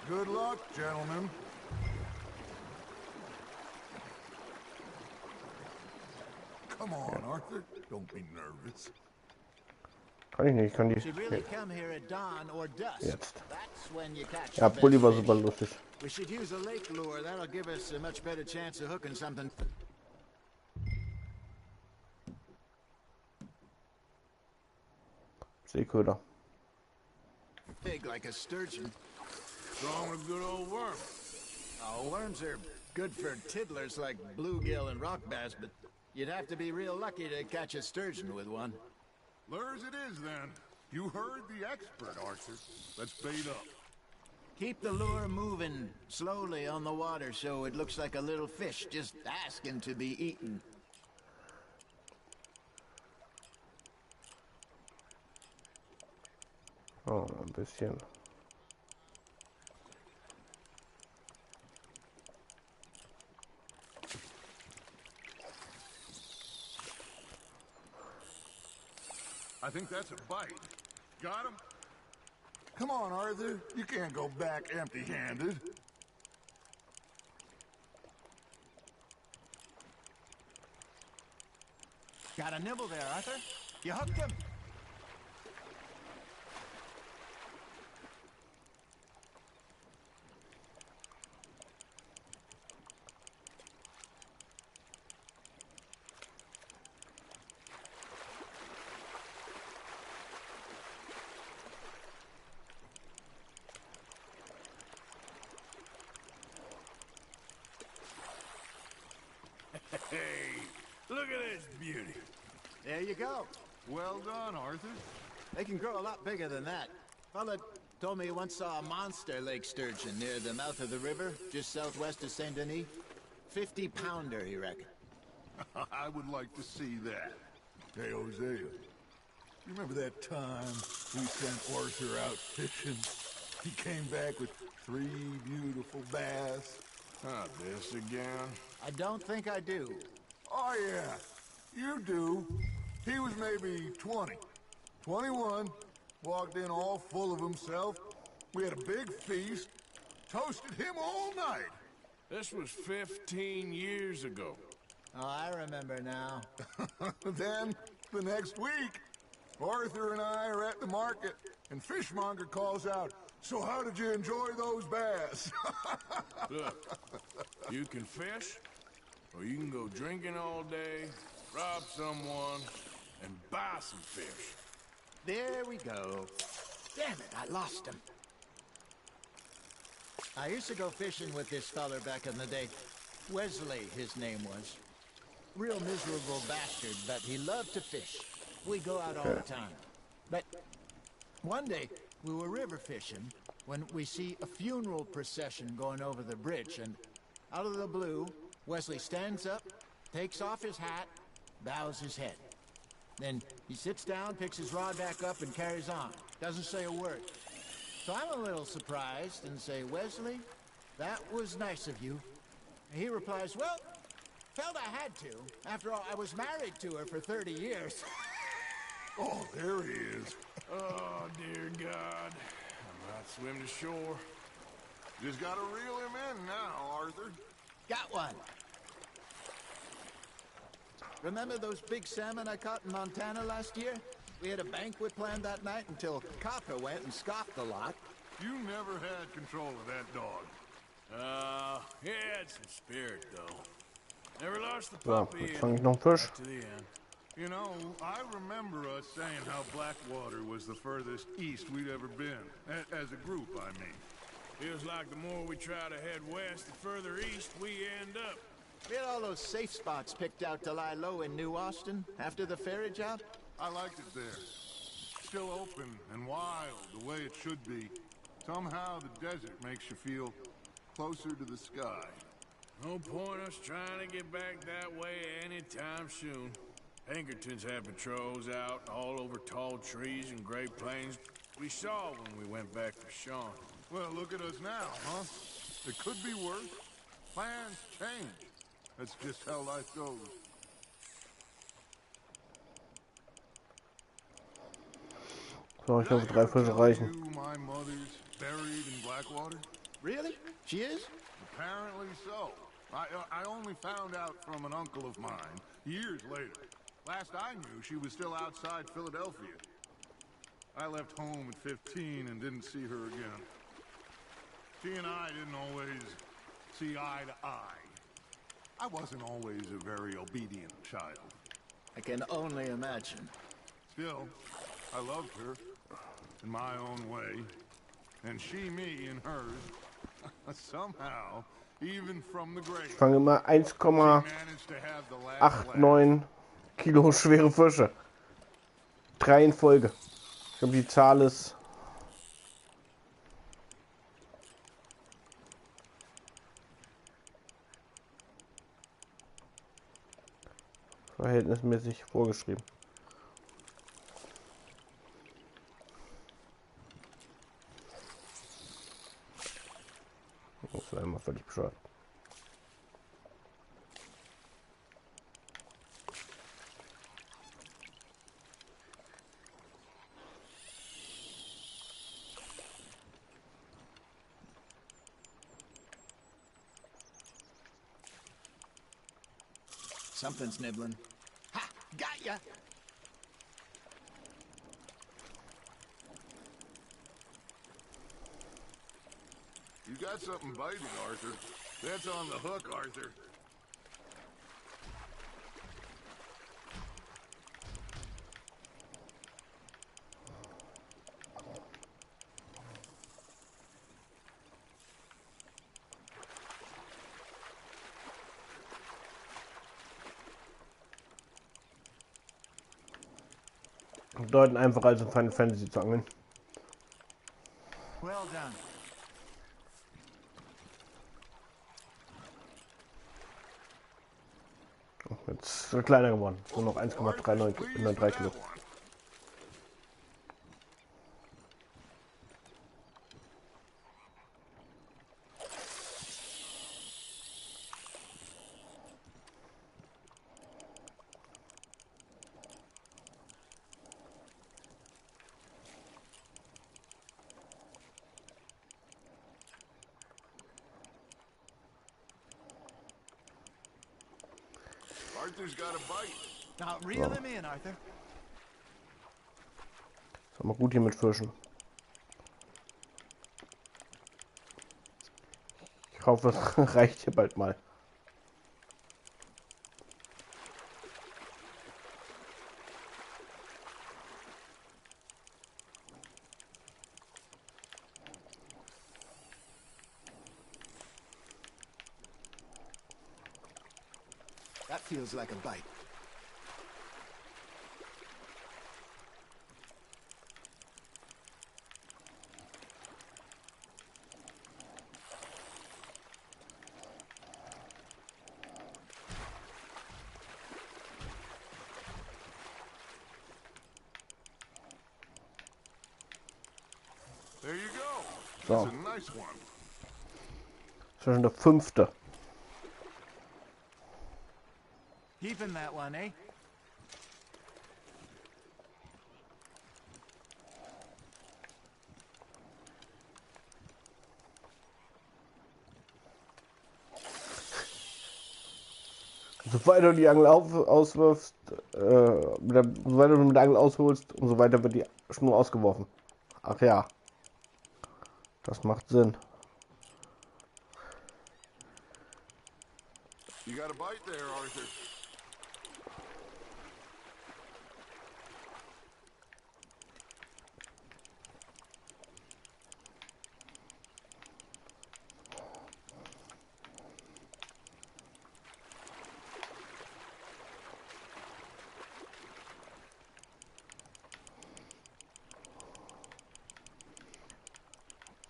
Good luck, gentlemen. Come on, Arthur. Don't be nervous. Kann ich nicht, kann die... Should really come here at dawn or dusk. Jetzt. That's when you catch Ja, the Bully best war fish. super lustig. We should use a lake lure. That'll give us a much better chance of hooking something. Seeköder. Big like a sturgeon. strong as a good old worm? Oh, worms are good for tiddlers like bluegill and rock bass, but you'd have to be real lucky to catch a sturgeon with one. Lures it is, then. You heard the expert, Arthur. Let's bait up. Keep the lure moving slowly on the water so it looks like a little fish just asking to be eaten. Oh, ein bisschen. I think that's a bite. Got him? Come on, Arthur. You can't go back empty-handed. Got a nibble there, Arthur. You hooked him. Hey, look at this beauty. There you go. Well done, Arthur. They can grow a lot bigger than that. Fella told me he once saw a monster lake sturgeon near the mouth of the river, just southwest of Saint Denis. 50-pounder, he reckoned. I would like to see that. Hey, Hosea, you remember that time we sent Arthur out fishing? He came back with 3 beautiful bass. Not this again. I don't think I do. Oh, yeah, you do. He was maybe 20, 21, walked in all full of himself. We had a big feast, toasted him all night. This was 15 years ago. Oh, I remember now. Then, the next week, Arthur and I are at the market, and Fishmonger calls out, "So how did you enjoy those bass?" Look, you can fish, or you can go drinking all day, rob someone, and buy some fish. There we go. Damn it, I lost him. I used to go fishing with this feller back in the day. Wesley, his name was. Real miserable bastard, but he loved to fish. We go out all the time. But one day, we were river fishing when we see a funeral procession going over the bridge, and out of the blue, Wesley stands up, takes off his hat, bows his head. Then he sits down, picks his rod back up, and carries on. Doesn't say a word. So I'm a little surprised and say, Wesley, that was nice of you. And he replies, well, felt I had to. After all, I was married to her for 30 years. Oh, there he is. Oh, dear God. I'm about to swim to shore. Just gotta reel him in now, Arthur. Got one. Remember those big salmon I caught in Montana last year? We had a banquet planned that night until Copper went and scoffed a lot. You never had control of that dog. He had some spirit, though. Never lost the So, puppy jetzt fange ich noch einen Fisch. to the end. You know, I remember us saying how Blackwater was the furthest east we'd ever been. As a group, I mean. Feels like the more we try to head west, the further east we end up. We had all those safe spots picked out to lie low in New Austin after the ferry job. I liked it there. Still open and wild, the way it should be. Somehow the desert makes you feel closer to the sky. No point us trying to get back that way anytime soon. Pinkertons had patrols out all over tall trees and Great Plains. We saw when we went back to Sean. Well, look at us now, huh? It could be worse. Plans change. That's just how life goes. So, ich hoffe, 3 Fische reichen. My mother's buried in Blackwater? Really? She is? Apparently so. I only found out from an uncle of mine years later. Last I knew, she was still outside Philadelphia. I left home at 15 and didn't see her again. She and I didn't always see eye to eye. I wasn't always a very obedient child. I can only imagine. Still, I loved her in my own way, and she me in hers. Somehow, even from the grave, Ich fange immer she managed to have the last laugh. 1,89 Kilo schwere Fische. 3 in Folge. Ich glaube, die Zahl ist verhältnismäßig vorgeschrieben. Das ist einmal völlig bescheuert. Something's nibbling. Ha! Got ya! You got something biting, Arthur. That's on the hook, Arthur. Bedeutend einfacher als in Final Fantasy zu angeln. Well done. Jetzt ist er kleiner geworden. Nur noch 1,39 Kilo. Arthur's got a bite. Now reel him in, Arthur. Ist aber gut hier mit Fischen. Ich hoffe, es reicht hier bald mal. That feels like a bite. There you go. So. That's a nice one. Das ist schon der 5. Keeping that one, eh? So weiter du die Angel auswirfst, so weiter du mit der Angel ausholst, umso weiter wird die Schnur ausgeworfen. Ach ja. Das macht Sinn. You got a bite there, Arthur.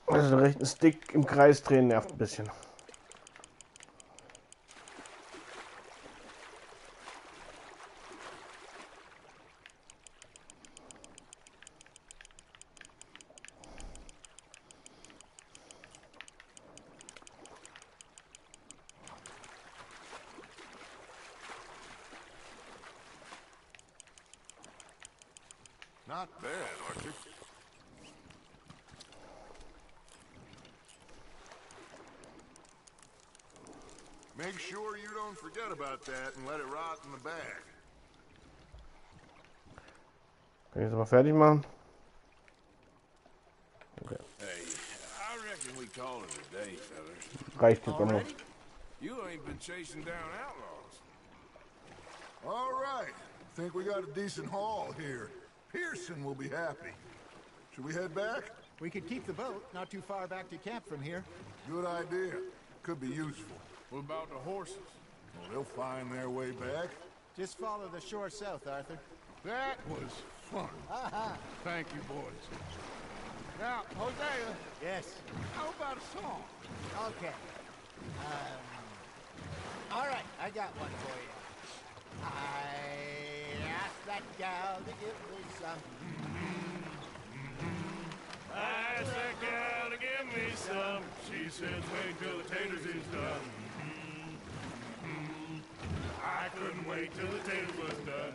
Also den rechten Stick im Kreis drehen nervt ein bisschen. Not bad, Arthur. Make sure you don't forget about that and let it rot in the bag. Kann ich das mal fertig machen? Okay. Hey, I reckon we call it a day, fellas. Reicht jetzt auch noch. You ain't been chasing down outlaws. All right. Think we got a decent haul here. Pearson will be happy. Should we head back? We could keep the boat not too far back to camp from here. Good idea. Could be useful. What about the horses? Well, they'll find their way back. Just follow the shore south, Arthur. That was fun. Thank you, boys. Now, Hosea. Yes. How about a song? Okay. All right, I got one for you. I asked that gal to give me some. I asked that gal to give me some. She says, wait till the taters is done. I couldn't wait till the taters was done.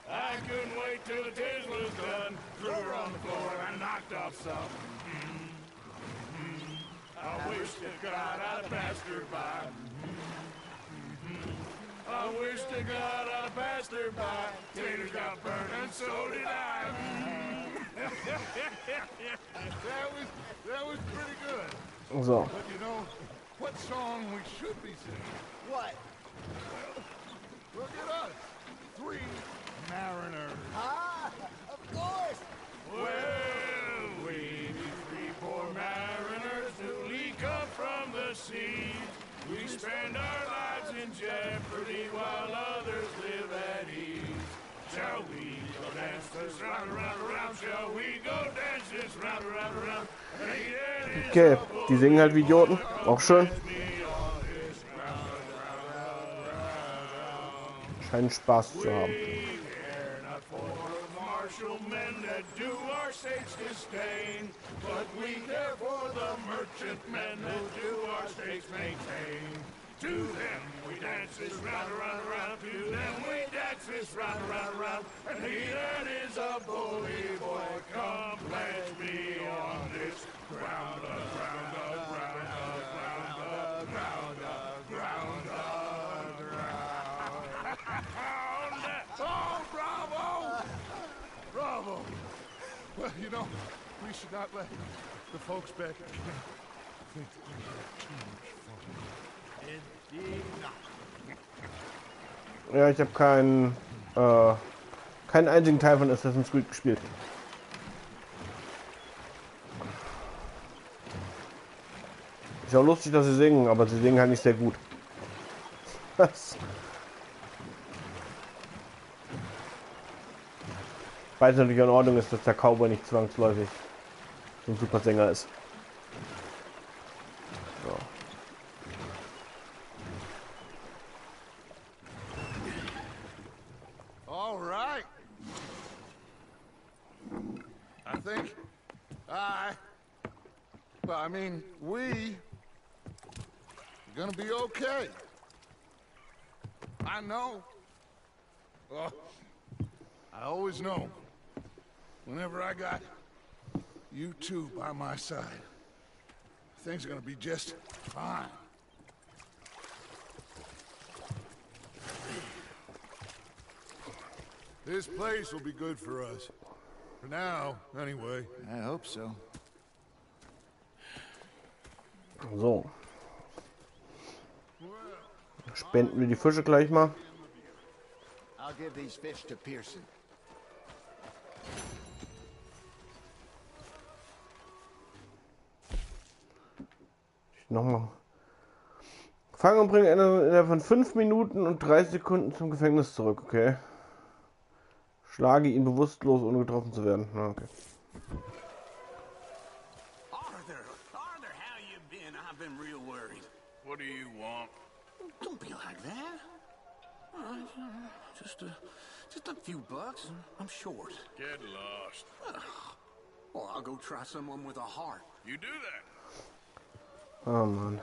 I couldn't wait till the taters was done. Threw her on the floor and knocked off some. I wish to God I'd passed her by. I wish to God I'd passed her by. Taters got burned and so did I. That was pretty good. So. But you know, what song we should be singing? What? Look at us. 3 mariners. Ah, of course. Well, we be 3 poor mariners newly come from the seas. We spend our lives in jeopardy while others live at ease. Shall we go dance this round, around, around? Shall we go dance this round, around, around? Okay, die singen halt wie Idioten. Auch schön. Scheinen Spaß zu haben. Men that do our states disdain, but we care for the merchant men that do our states maintain. To them we dance this round, around, around. To them we dance this round, around, around. And he that is a bully boy, come pledge me on this ground, ground, ground, ground, ground, ground, ground, ground. Oh, bravo! Bravo! Well, you know, we should not let the folks back at camp think that we had too much fun. Indeed not. Ja, ich habe keinen einzigen Teil von Assassin's Creed gespielt. Ist ja auch lustig, dass sie singen, aber sie singen halt nicht sehr gut. Was? Weil es natürlich in Ordnung ist, dass der Cowboy nicht zwangsläufig so ein super Sänger ist. So. All right. I think I mean, we are gonna be okay. I know. Well, I always know. Whenever I got you two by my side, things are gonna be just fine. This place will be good for us. For now, anyway. I hope so. So. Spenden wir die Fische gleich mal. I'll give these fish to Pearson. Nochmal. Fangen und bringen innerhalb von 5 Minuten und 30 Sekunden zum Gefängnis zurück, okay. Schlage ihn bewusstlos, ohne getroffen zu werden. Na, okay. Arthur, how you been? I've been real worried. What do you want? Don't be like that. Just a few bucks, and I'm short. Get lost. Well, I'll go try someone with a heart. You do that. Oh, Mann.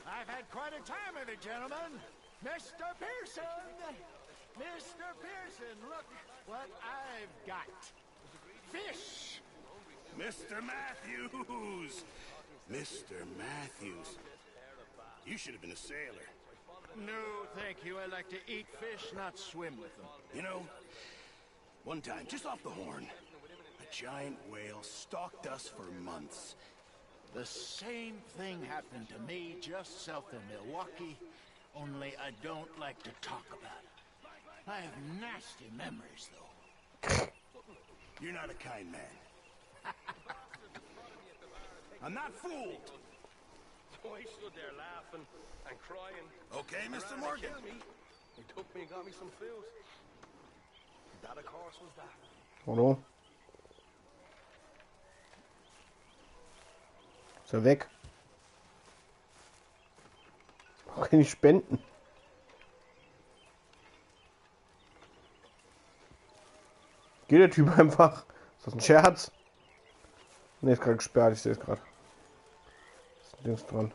I've had quite a time of it, gentlemen. Mr. Pearson! Mr. Pearson, look what I've got. Fish! Mr. Matthews! Mr. Matthews. You should have been a sailor. No, thank you. I like to eat fish, not swim with them. You know, one time, just off the horn, a giant whale stalked us for months. The same thing happened to me just south of Milwaukee, only I don't like to talk about it. I have nasty memories, though. You're not a kind man. I'm not fooled. So I stood there laughing and crying. Okay, Mr. Morgan. He took me and got me some food. That, of course, was that. Hold on. Ist er weg? Auch keine Spenden. Geht der Typ einfach? Ist das ein Scherz? Ne, ist gerade gesperrt, ich sehe es gerade. Ist ein Dings dran.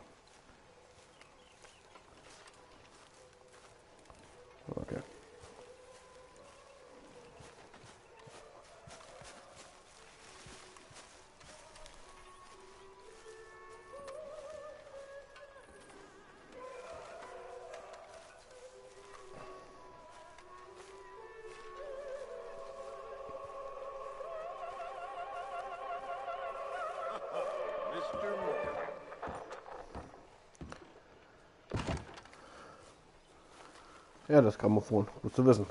Okay. Ja, das Grammophon. Gut zu wissen.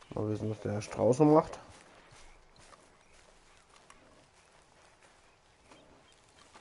Mal wissen, was der Herr Strauß macht.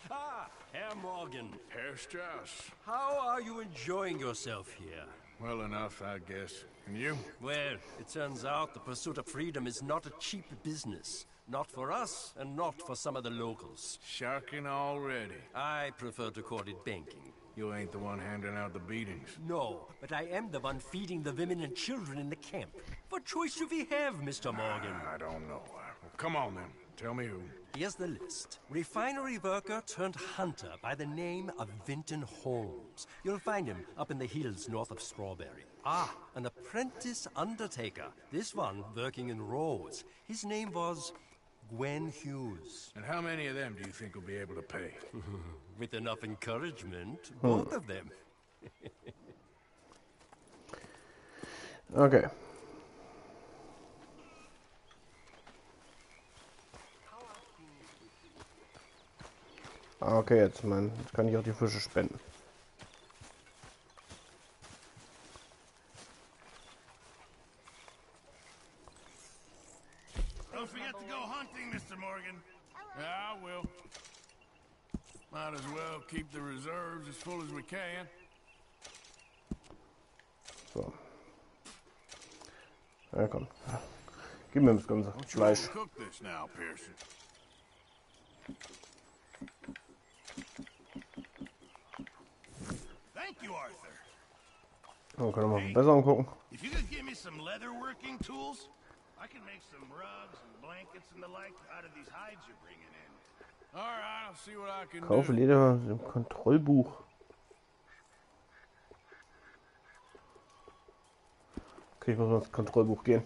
Ah, Herr Morgan. Herr Strauss. How are you enjoying yourself here? Well enough, I guess. And you? Well, it turns out the pursuit of freedom is not a cheap business. Not for us, and not for some of the locals. Sharking already. I prefer to call it banking. You ain't the one handing out the beatings. No, but I am the one feeding the women and children in the camp. What choice do we have, Mr. Morgan? I don't know. Well, come on then. Tell me who. Here's the list. Refinery worker turned hunter by the name of Vinton Holmes. You'll find him up in the hills north of Strawberry. Ah, an apprentice undertaker. This one working in roads. His name was Gwen Hughes. And how many of them do you think will be able to pay? With enough encouragement, both of them. Okay. Okay, jetzt kann ich auch die Fische spenden. Don't forget to go hunting, Mr. Morgan. Yeah, I will. Might as well keep the reserves as full as we can. So. Ja, komm. Gib mir das ganze Fleisch. Cook this now, Pearson. Thank you, Arthur. Oh, können wir mal besser angucken. If you could give me some leatherworking tools, I can make some rugs and blankets and the like out of these hides you're bringing in. All right, I'll see what I can Kaufe do. Leder im Kontrollbuch. Okay, ich muss mal ins Kontrollbuch gehen.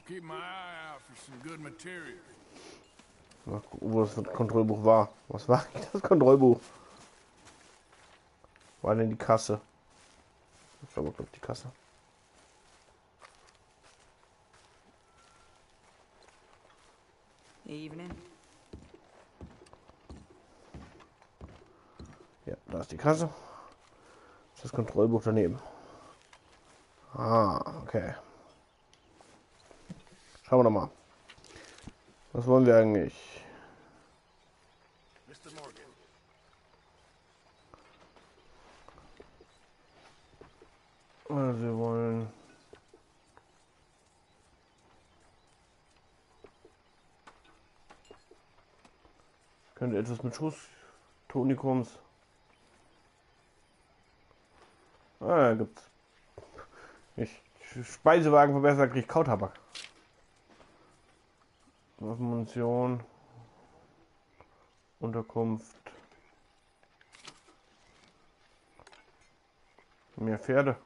Keep my eye out for some good material. Mal gucken, wo das Kontrollbuch war. Was war eigentlich das Kontrollbuch? War denn die Kasse? Das war aber, glaube ich, die Kasse. Evening. Ja, da ist die Kasse. Das ist das Kontrollbuch daneben. Ah, okay. Schauen wir doch mal. Was wollen wir eigentlich? Mr. Morgan. Also wir wollen... Könnte etwas mit Schuss Tonikums. Ah, gibt's. Ich Speisewagen verbessert, krieg ich Kautabak. Munition. Unterkunft. Mehr Pferde.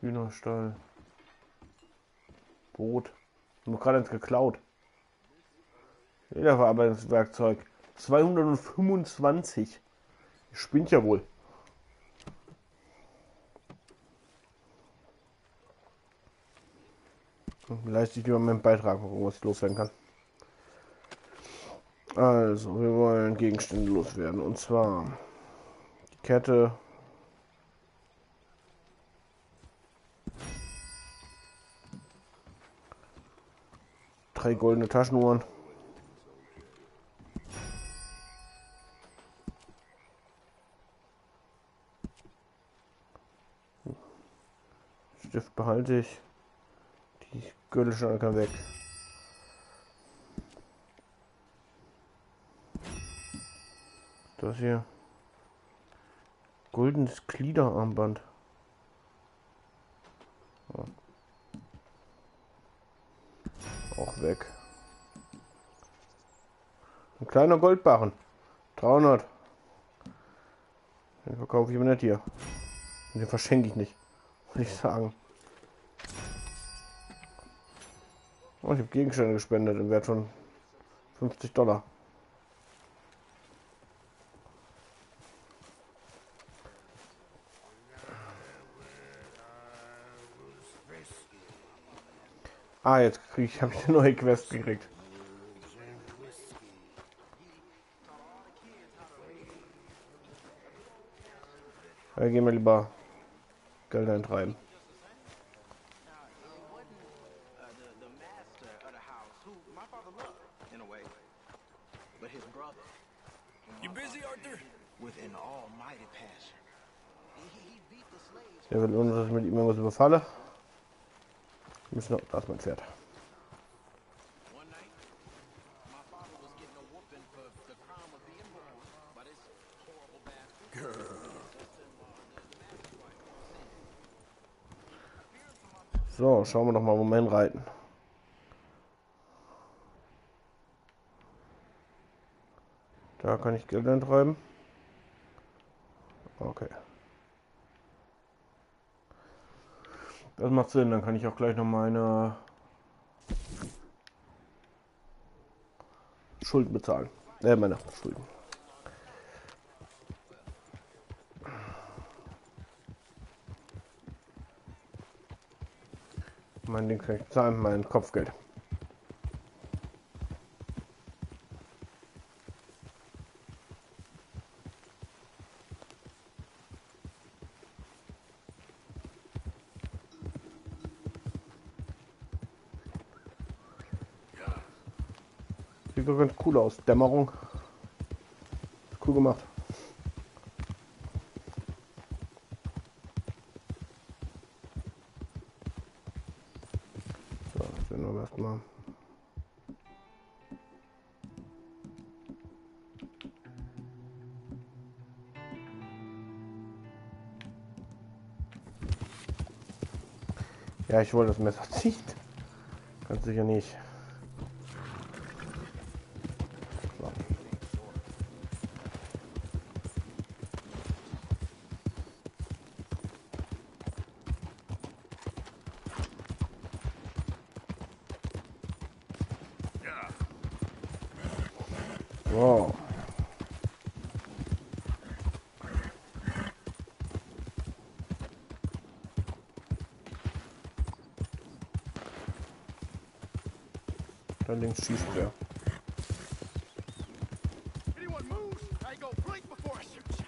Hühnerstall. Boot. Ich habe gerade eins geklaut. Lederverarbeitungswerkzeug. 225. Ich spinnt ja wohl. Leiste ich lieber meinen Beitrag, was ich loswerden kann. Also, wir wollen Gegenstände loswerden. Und zwar die Kette. Drei goldene Taschenuhren. Stift behalte ich. Die Gürtelschnalle kann weg. Das hier. Goldenes Gliederarmband. Ja. Auch weg. Ein kleiner Goldbarren. 300. Den verkaufe ich aber nicht hier. Und den verschenke ich nicht. Muss ich sagen. Oh, ich habe Gegenstände gespendet im Wert von $50. Ah, jetzt habe ich eine neue Quest gekriegt. Da gehen wir lieber Geld eintreiben. Der will ohne, dass ich mit ihm irgendwas überfalle. Wir müssen noch, da ist mein Pferd. So, schauen wir doch mal, wo wir hinreiten. Da kann ich Geld eintreiben. Okay. Das macht Sinn, dann kann ich auch gleich noch meine Schulden bezahlen. Meine Schulden. Mein Ding kann ich bezahlen, mein Kopfgeld. Sieht doch ganz cool aus. Dämmerung. Ist cool gemacht. So, Genau, erstmal. Ja, ich wollte das Messer ziehen. Ganz sicher nicht. So. Wow. Da links schießt wer. Anyone moves, I go blink before I shoot you.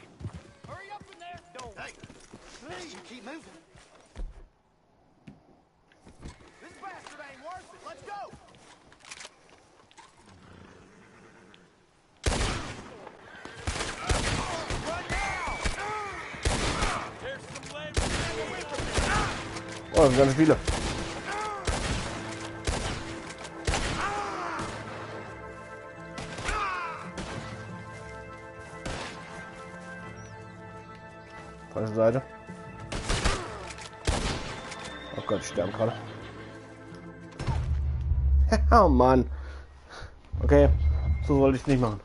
Hurry up in there. Don't. Hey, please keep moving. This bastard ain't worth it. Let's go. Run now. There's some legs. Oh, das sind ganz viele. Falsche Seite. Oh Gott, ich sterbe gerade. Oh Mann. Okay, so wollte ich es nicht machen.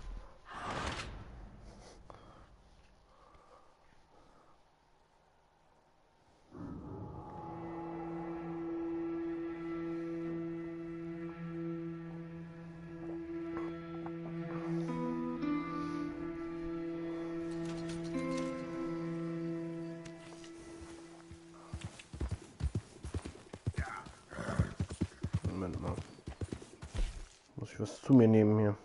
Moment mal. Muss ich was zu mir nehmen hier?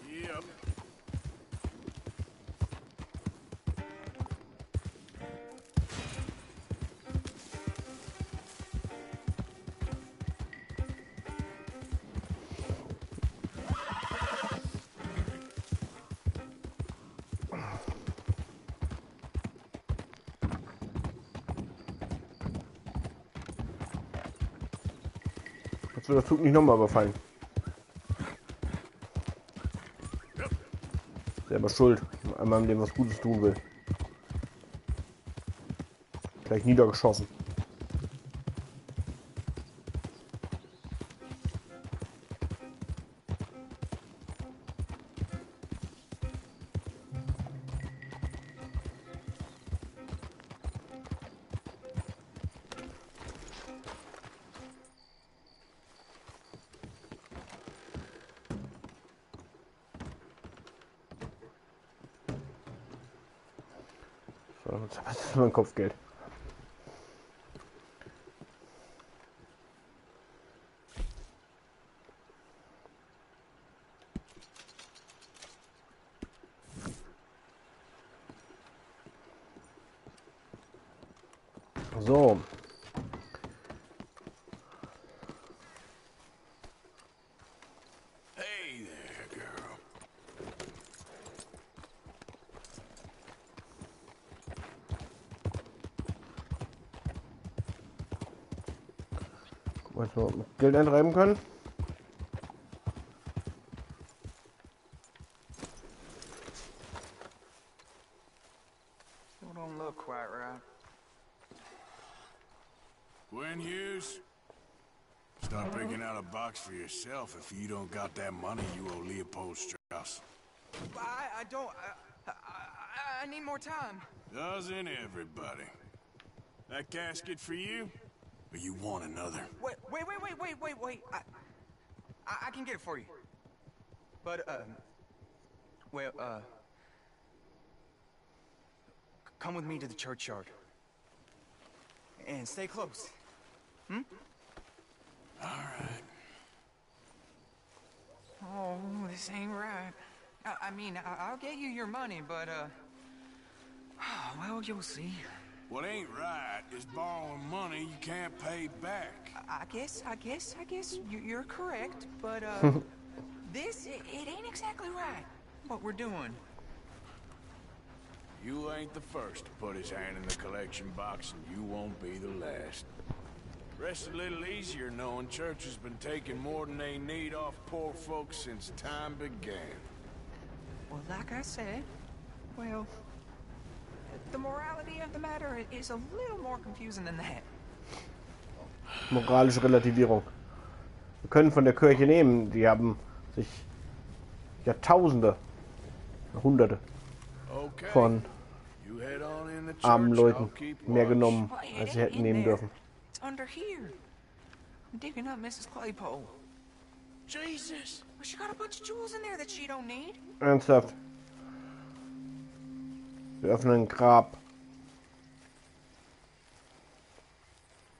Yep. Jetzt wird der Zug nicht nochmal überfallen. Selber schuld, einmal dem was Gutes tun will. Gleich niedergeschossen. Was ist mein Kopfgeld? So. Hey there, girl. Was wir mit Geld eintreiben können. Still don't look quite right. Gwen Hughes, start picking out a box for yourself if you don't got that money you owe Leopold Strauss. I don't. I need more time. Doesn't everybody? That casket for you? Or you want another? Wait. I can get it for you. But, come with me to the churchyard. And stay close. Hmm? All right. Oh, this ain't right. I mean, I'll get you your money, but, well, you'll see. What ain't right is borrowing money you can't pay back. I guess you're correct, but, it ain't exactly right, what we're doing. You ain't the first to put his hand in the collection box, and you won't be the last. Rest a little easier knowing church has been taking more than they need off poor folks since time began. Well, like I said, well, the morality of the matter is a little more confusing than that. Moralische Relativierung. Wir können von der Kirche nehmen. Die haben sich Jahrtausende, Jahrhunderte von armen Leuten mehr genommen, als sie hätten nehmen dürfen. It's under here. I'm digging up Mrs. Claypole. Jesus! Well, she got a bunch of jewels in there that she don't need. Ernsthaft. Wir öffnen ein Grab.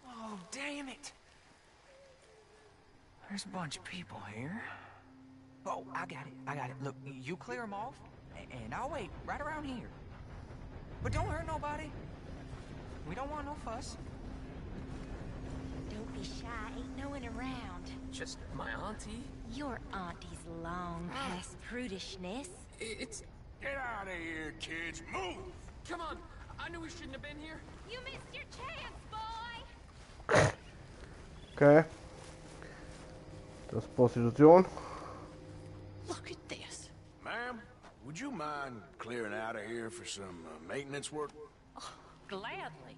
Oh, damn it. There's a bunch of people here. Oh, I got it. Look, you clear them off, and I'll wait right around here. But don't hurt nobody. We don't want no fuss. Don't be shy, ain't no one around. Just my auntie. Your auntie's long past prudishness. It's... Get out of here, kids. Move! Come on. I knew we shouldn't have been here. You missed your chance, boy! Okay. Das ist Prostitution. Look at this. Ma'am, would you mind clearing out of here for some maintenance work? Oh, gladly.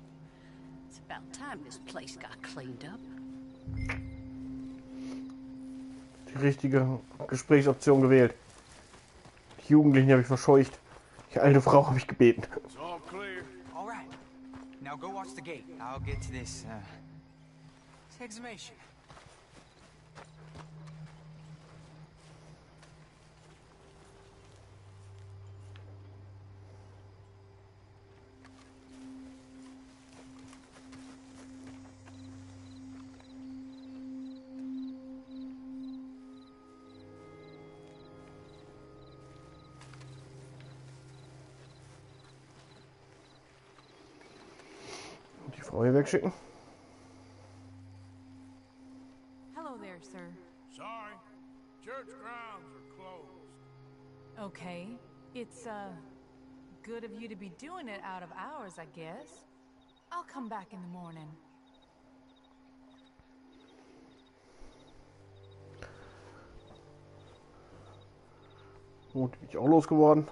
It's about time this place got cleaned up. Die richtige Gesprächsoption gewählt. Die Jugendlichen habe ich verscheucht. Die alte Frau habe ich gebeten. It's all clear. All right. Now go watch the gate. I'll get to this exhumation. Die Frau hier wegschicken. Hello there, sir. Sorry. Church grounds are closed. Okay. It's, good of you to be doing it out of hours, I guess. I'll come back in the morning. Gut, bin ich auch losgeworden.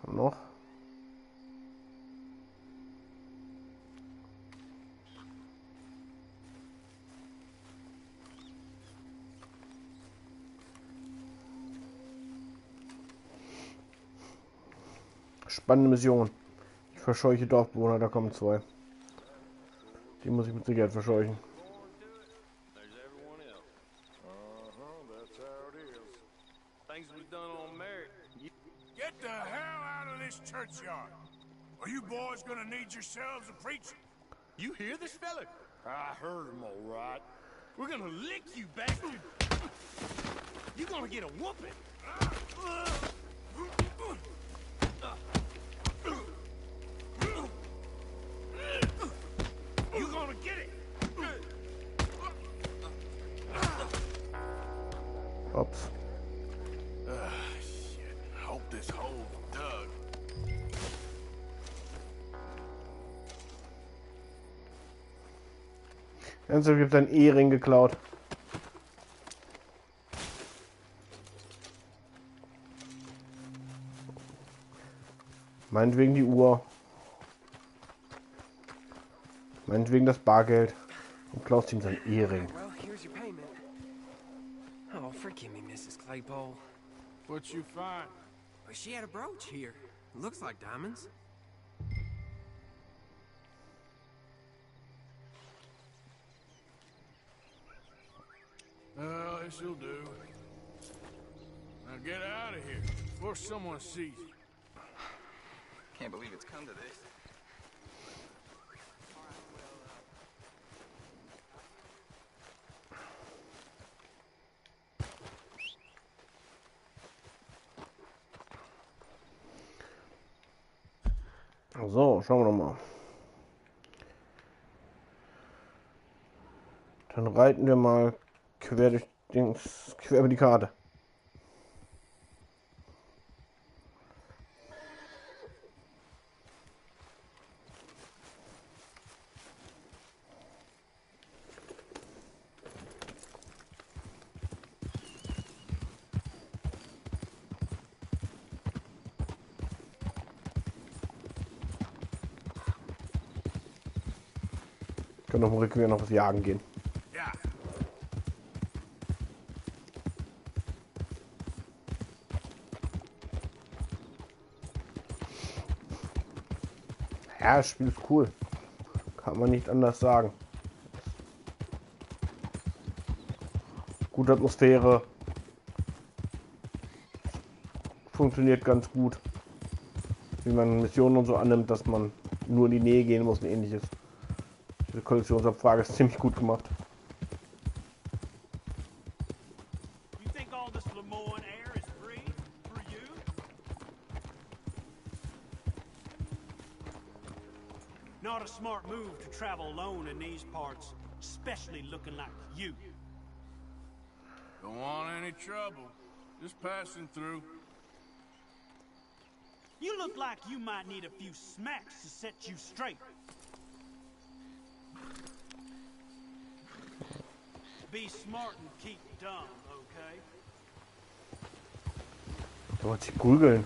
Noch. Spannende Mission. Ich verscheuche Dorfbewohner, da kommen zwei. Die muss ich mit Sicherheit verscheuchen. Get the hell out of this churchyard. Are you boys gonna need yourselves a preacher? You hear this fella? I heard him all right. We're gonna lick you, bastard. You're gonna get a whooping. You're gonna get it. Ups. Shit. Hope this hole dug. Ernsthaft, gibt einen Ehering geklaut. Meinetwegen die Uhr. Meinetwegen das Bargeld. Und klaust ihm sein Ehering. Well, here's your payment. Oh, forgive me, Mrs. Claypole. What you find? Well, she had a brooch here. Looks like diamonds. Well, this'll do. Now get out of here before someone sees you. Can't believe it's come to this. So, schauen wir doch mal. Dann reiten wir mal quer über die Karte. Können auf dem Rückweg noch was jagen gehen. Ja. Ja, das Spiel ist cool. Kann man nicht anders sagen. Gute Atmosphäre. Funktioniert ganz gut. Wie man Missionen und so annimmt, dass man nur in die Nähe gehen muss und ähnliches. Diese Kollektionsabfrage ist ziemlich gut gemacht. Not a smart move to travel alone in these parts, especially looking like you. Don't want any trouble. Just passing through. You look like you might need a few smacks to set you straight. Be smart and keep dumb, okay? Da wollte sich prügeln.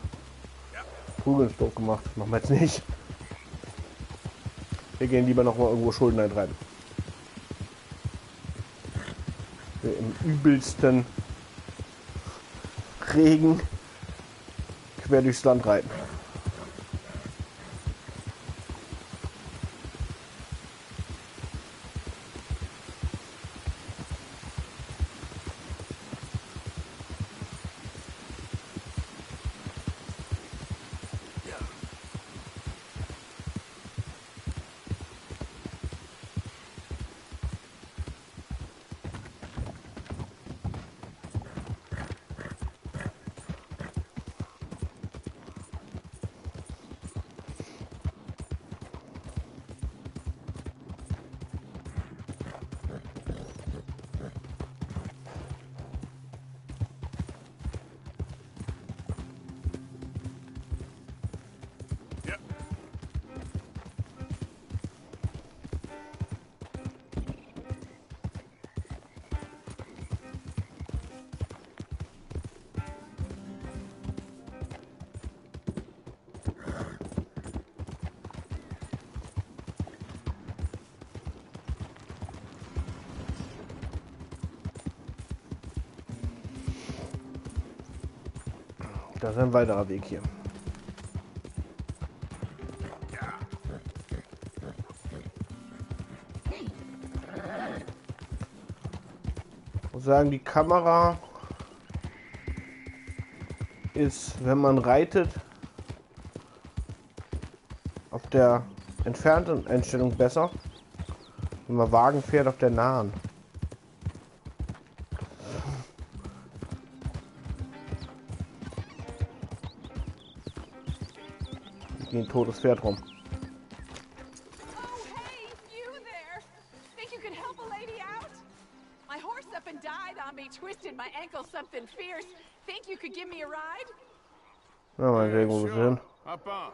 Prügeln ist doof gemacht. Machen wir jetzt nicht. Wir gehen lieber noch mal irgendwo Schulden eintreiben. Wir im übelsten Regen quer durchs Land reiten. Das ist ein weiterer Weg hier. Ich muss sagen, die Kamera ist, wenn man reitet, auf der entfernten Einstellung besser. Wenn man Wagen fährt, auf der nahen. Ein totes Pferd rum. Oh, hey, you there. Think you could help a lady out? My horse up and died on me, twisted my ankle something fierce. Think you could give me a ride? Na, mein Weg, wo wir sind. Hop on.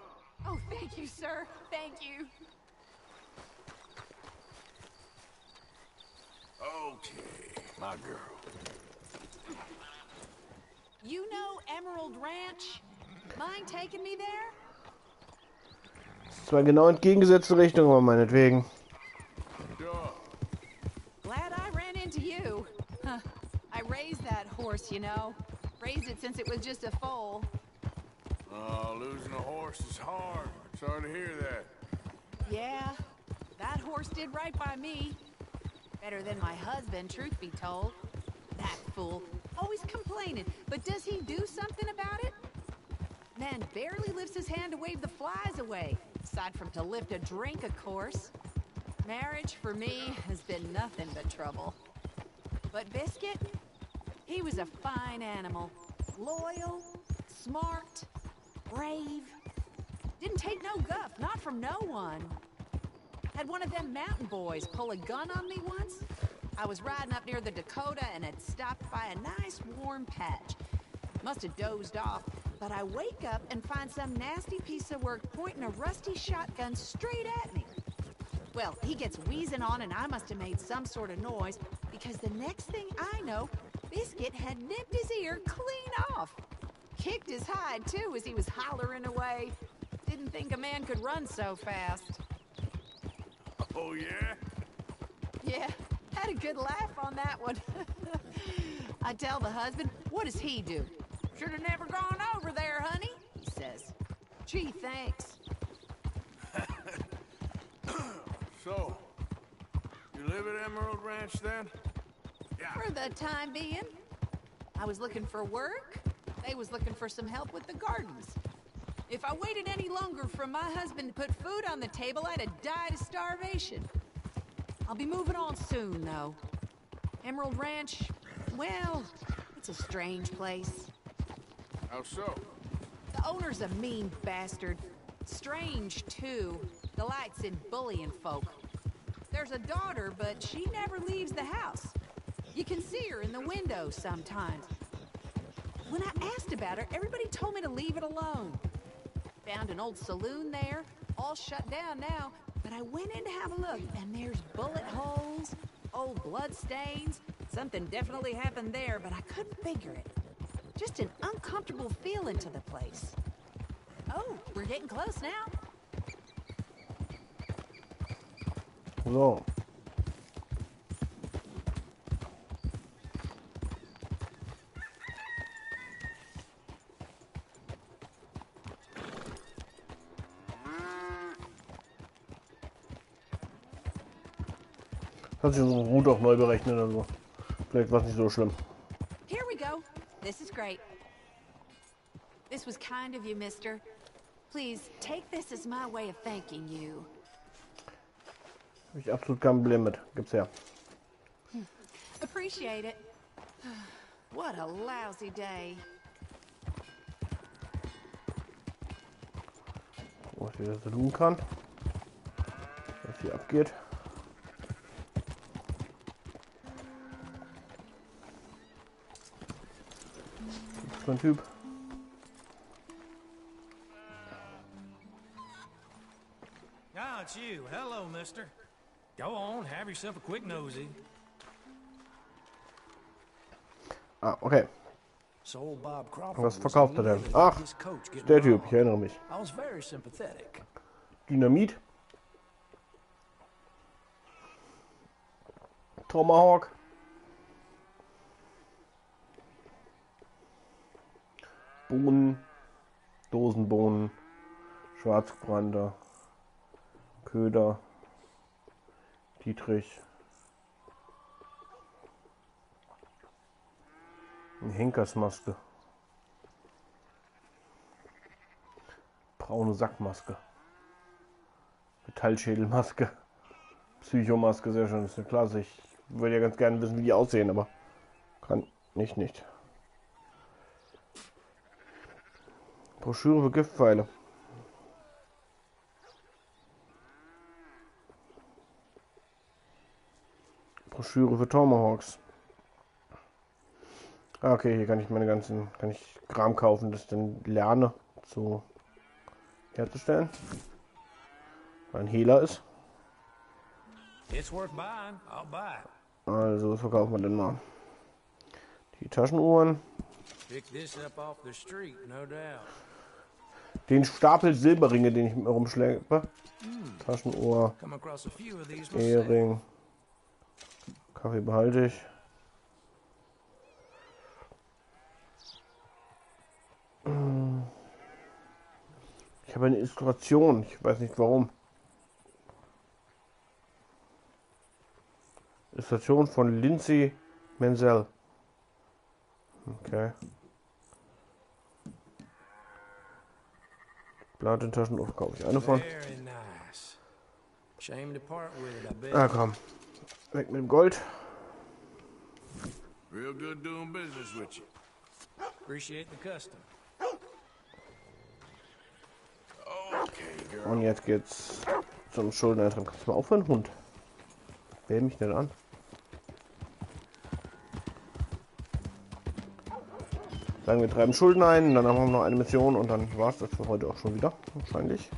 Oh, thank you, sir. Thank you. Okay, my girl. You know Emerald Ranch? Mind taking me there? Zwar genau entgegengesetzte Richtung, aber meinetwegen. Glad I ran into you. Huh. I raised that horse, you know. Raised it since it was just a foal. Oh, losing a horse is hard. Sorry to hear that. Yeah, that horse did right by me. Better than my husband, truth be told. That fool. Always complaining, but does he do something about it? Man barely lifts his hand to wave the flies away. Aside from to lift a drink, of course. Marriage, for me, has been nothing but trouble. But Biscuit, he was a fine animal. Loyal, smart, brave. Didn't take no guff, not from no one. Had one of them mountain boys pull a gun on me once. I was riding up near the Dakota and had stopped by a nice warm patch. Must have dozed off. But I wake up and find some nasty piece of work pointing a rusty shotgun straight at me. Well, he gets wheezing on and I must have made some sort of noise because the next thing I know, Biscuit had nipped his ear clean off. Kicked his hide too as he was hollering away. Didn't think a man could run so fast. Oh, yeah? Yeah, had a good laugh on that one. I tell the husband, what does he do? Should have never gone over there, honey, he says. Gee, thanks. So, you live at Emerald Ranch then? Yeah. For the time being. I was looking for work. They was looking for some help with the gardens. If I waited any longer for my husband to put food on the table, I'd have died of starvation. I'll be moving on soon, though. Emerald Ranch, well, it's a strange place. How so? The owner's a mean bastard. Strange, too. Delights in bullying folk. There's a daughter, but she never leaves the house. You can see her in the window sometimes. When I asked about her, everybody told me to leave it alone. Found an old saloon there, all shut down now, but I went in to have a look, and there's bullet holes, old blood stains. Something definitely happened there, but I couldn't figure it. Just an uncomfortable feeling to the place. Oh, we're getting close now. So. Hat sich unsere Route auch neu berechnet, also vielleicht war es nicht so schlimm. Here we go. This is great. This was kind of you, mister. Please take this as my way of thanking you. Habe ich absolut kein Problem mit. Gibt's her. Appreciate it. What a lousy day. Was ich das tun kann. Was hier abgeht. Für ein Typ. Ah, it's you. Hello, mister. Go on, have yourself a quick nosy. Ah, okay. So Bob Crawford Was verkauft er denn? Ach, der Typ, ich erinnere mich. I was very sympathetic. Dynamit. Tomahawk. Bohnen, Dosenbohnen, Schwarzbrande, Köder, Dietrich, eine Henkersmaske, braune Sackmaske, Metallschädelmaske, Psychomaske, sehr schön, das ist eine Klasse. Ich würde ja ganz gerne wissen, wie die aussehen, aber kann nicht. Broschüre für Giftpfeile. Broschüre für Tomahawks. Ah, okay, hier kann ich Kram kaufen, das ich dann lerne herzustellen. Weil ein Hehler ist. It's worth buying. I'll buy it. Also, was verkaufen wir denn mal? Die Taschenuhren. Pick this up off the street, no doubt. Den Stapel Silberringe, den ich mit mir rumschleppe. Taschenuhr. Ehering. Kaffee behalte ich. Ich habe eine Illustration. Ich weiß nicht warum. Illustration von Lindsay Menzel. Okay. Platentaschenuhr kaufe ich eine von. Ah komm. Weg mit dem Gold. Real good doing business with you. Appreciate the custom. Okay, girl. Und jetzt geht's zum Schuldeneintritt. Kannst du mal aufhören, Hund? Bell mich nicht an. Sagen wir treiben Schulden ein, dann haben wir noch eine Mission und dann war es das für heute auch schon wieder, wahrscheinlich.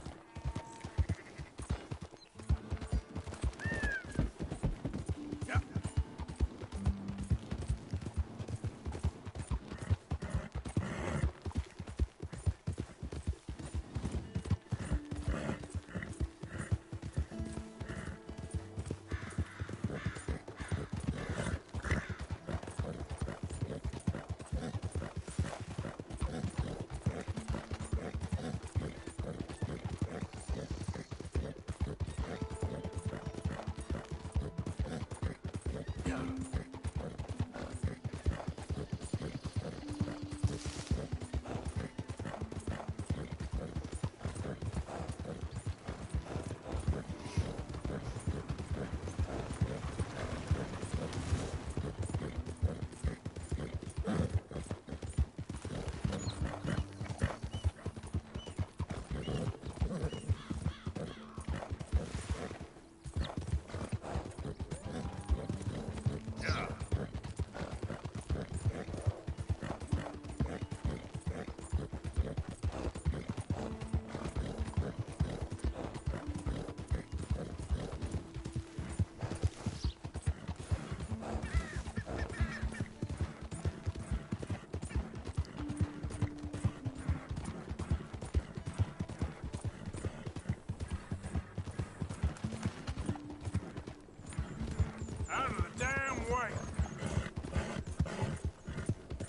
Out of the damn way.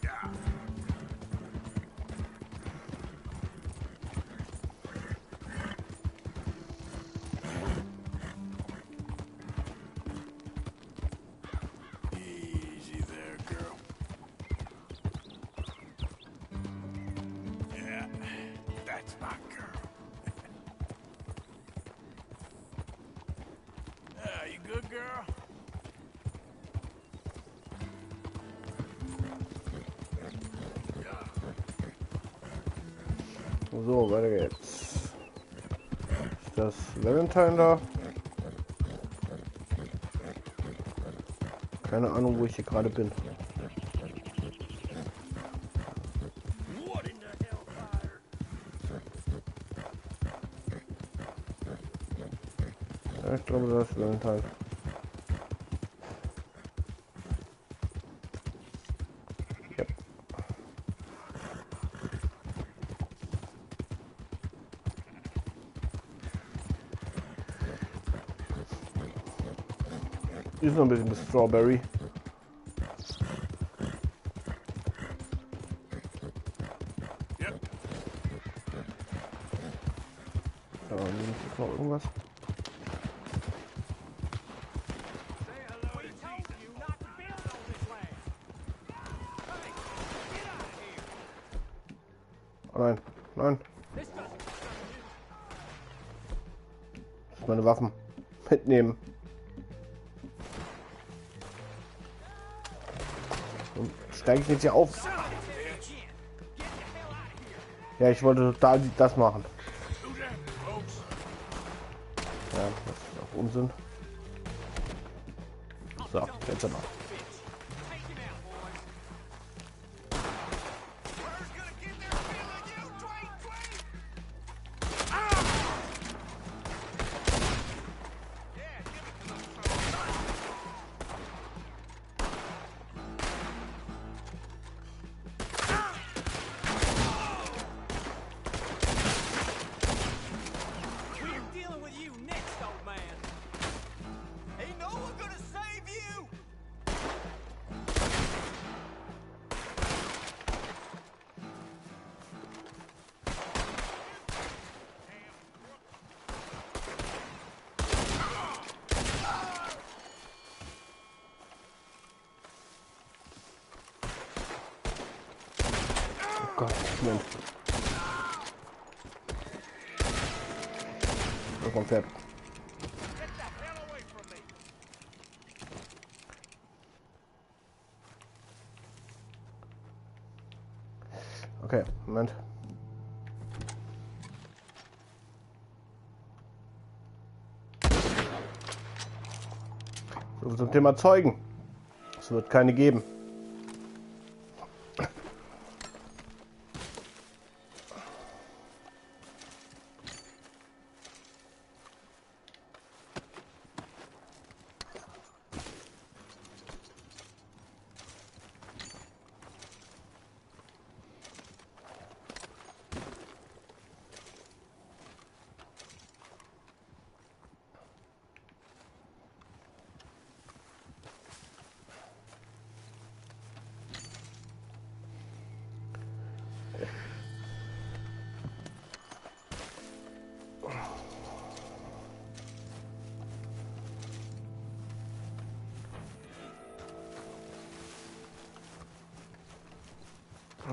Yeah. Easy there, girl. Yeah, that's my girl. You good, girl? So, weiter geht's. Ist das Valentine da? Keine Ahnung, wo ich hier gerade bin. Ja, ich glaube, das ist Valentine. Ist noch ein bisschen bis Strawberry. Da ist noch irgendwas. Oh nein, nein. Das ist meine Waffen. Mitnehmen. Steige ich jetzt hier auf? Ja, ich wollte total das machen. Ja, das ist auch Unsinn. So, jetzt aber. Gott, Moment. Da kommt Pferd. Okay, Moment. So, zum Thema Zeugen. Es wird keine geben.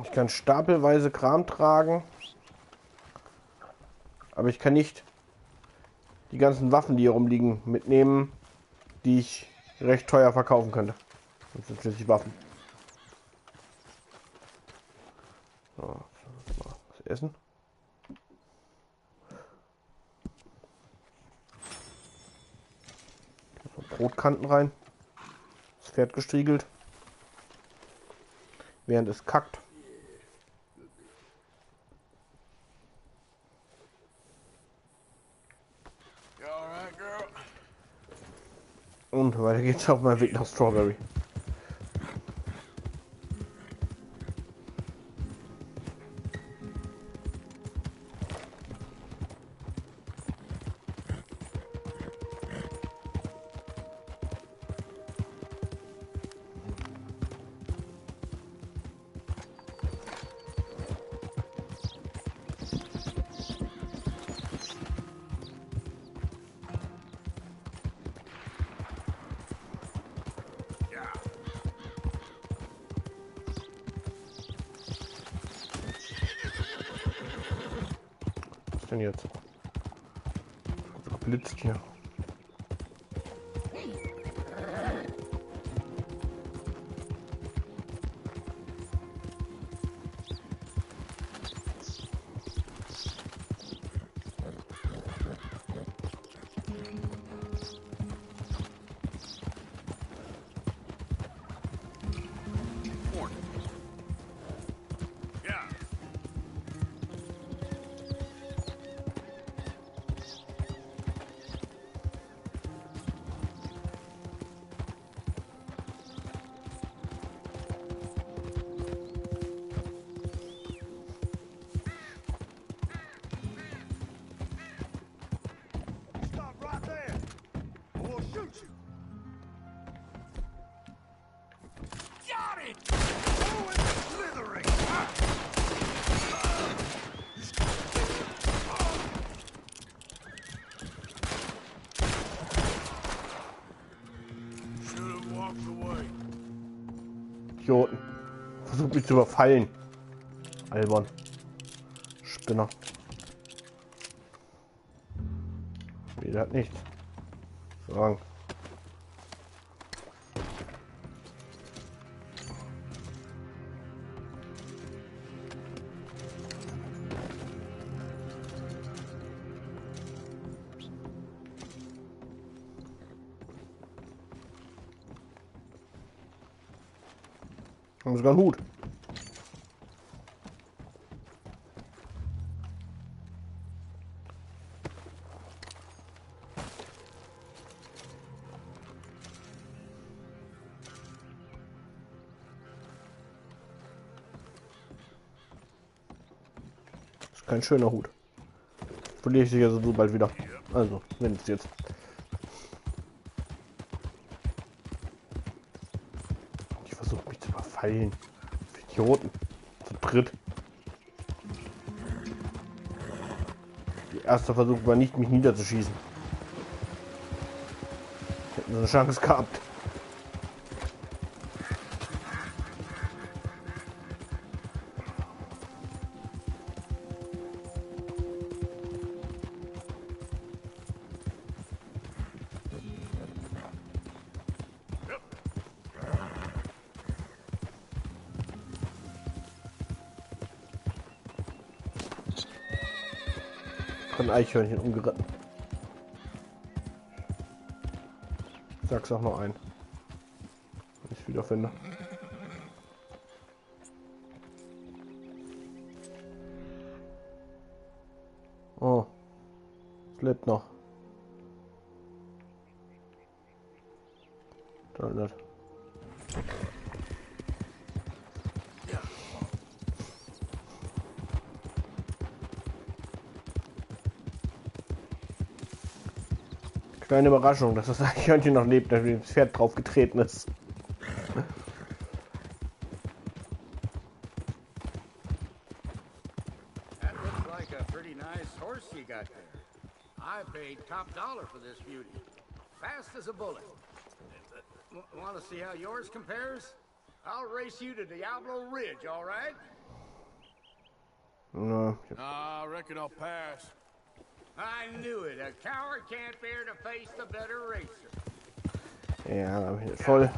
Ich kann stapelweise Kram tragen. Aber ich kann nicht die ganzen Waffen, die hier rumliegen, mitnehmen, die ich recht teuer verkaufen könnte. Das sind schließlich Waffen. So, was essen. Brotkanten rein. Das Pferd gestriegelt. Während es kackt. Und weiter geht's auf meinem Weg nach Strawberry. Denn jetzt blitzt hier. Idioten. Versucht mich zu überfallen. Albern. Spinner. Jeder hat nichts. Sagen. Haben sogar einen Hut. Das ist kein schöner Hut. Verliere ich sicher so bald wieder. Also, wenn es jetzt. Ich versuche mich zu überfallen. Idioten. Zu dritt. Der erste Versuch war nicht, mich niederzuschießen. Hätten sie eine Chance gehabt. Ein Eichhörnchen umgeritten. Sag's auch noch ein. Wenn ich wieder finde. Oh. Es lebt noch. Da nicht. Kleine Überraschung, dass das Eichhörnchen noch lebt, nachdem das Pferd drauf getreten ist. That looks like a pretty nice horse you got there. I paid top dollar for this beauty. Fast as a bullet. Want to see how yours compares? I'll race you to Diablo Ridge, all right? Na, I reckon I'll pass. I knew it. A coward can't bear to face the better racer. ja, da bin ich jetzt voll.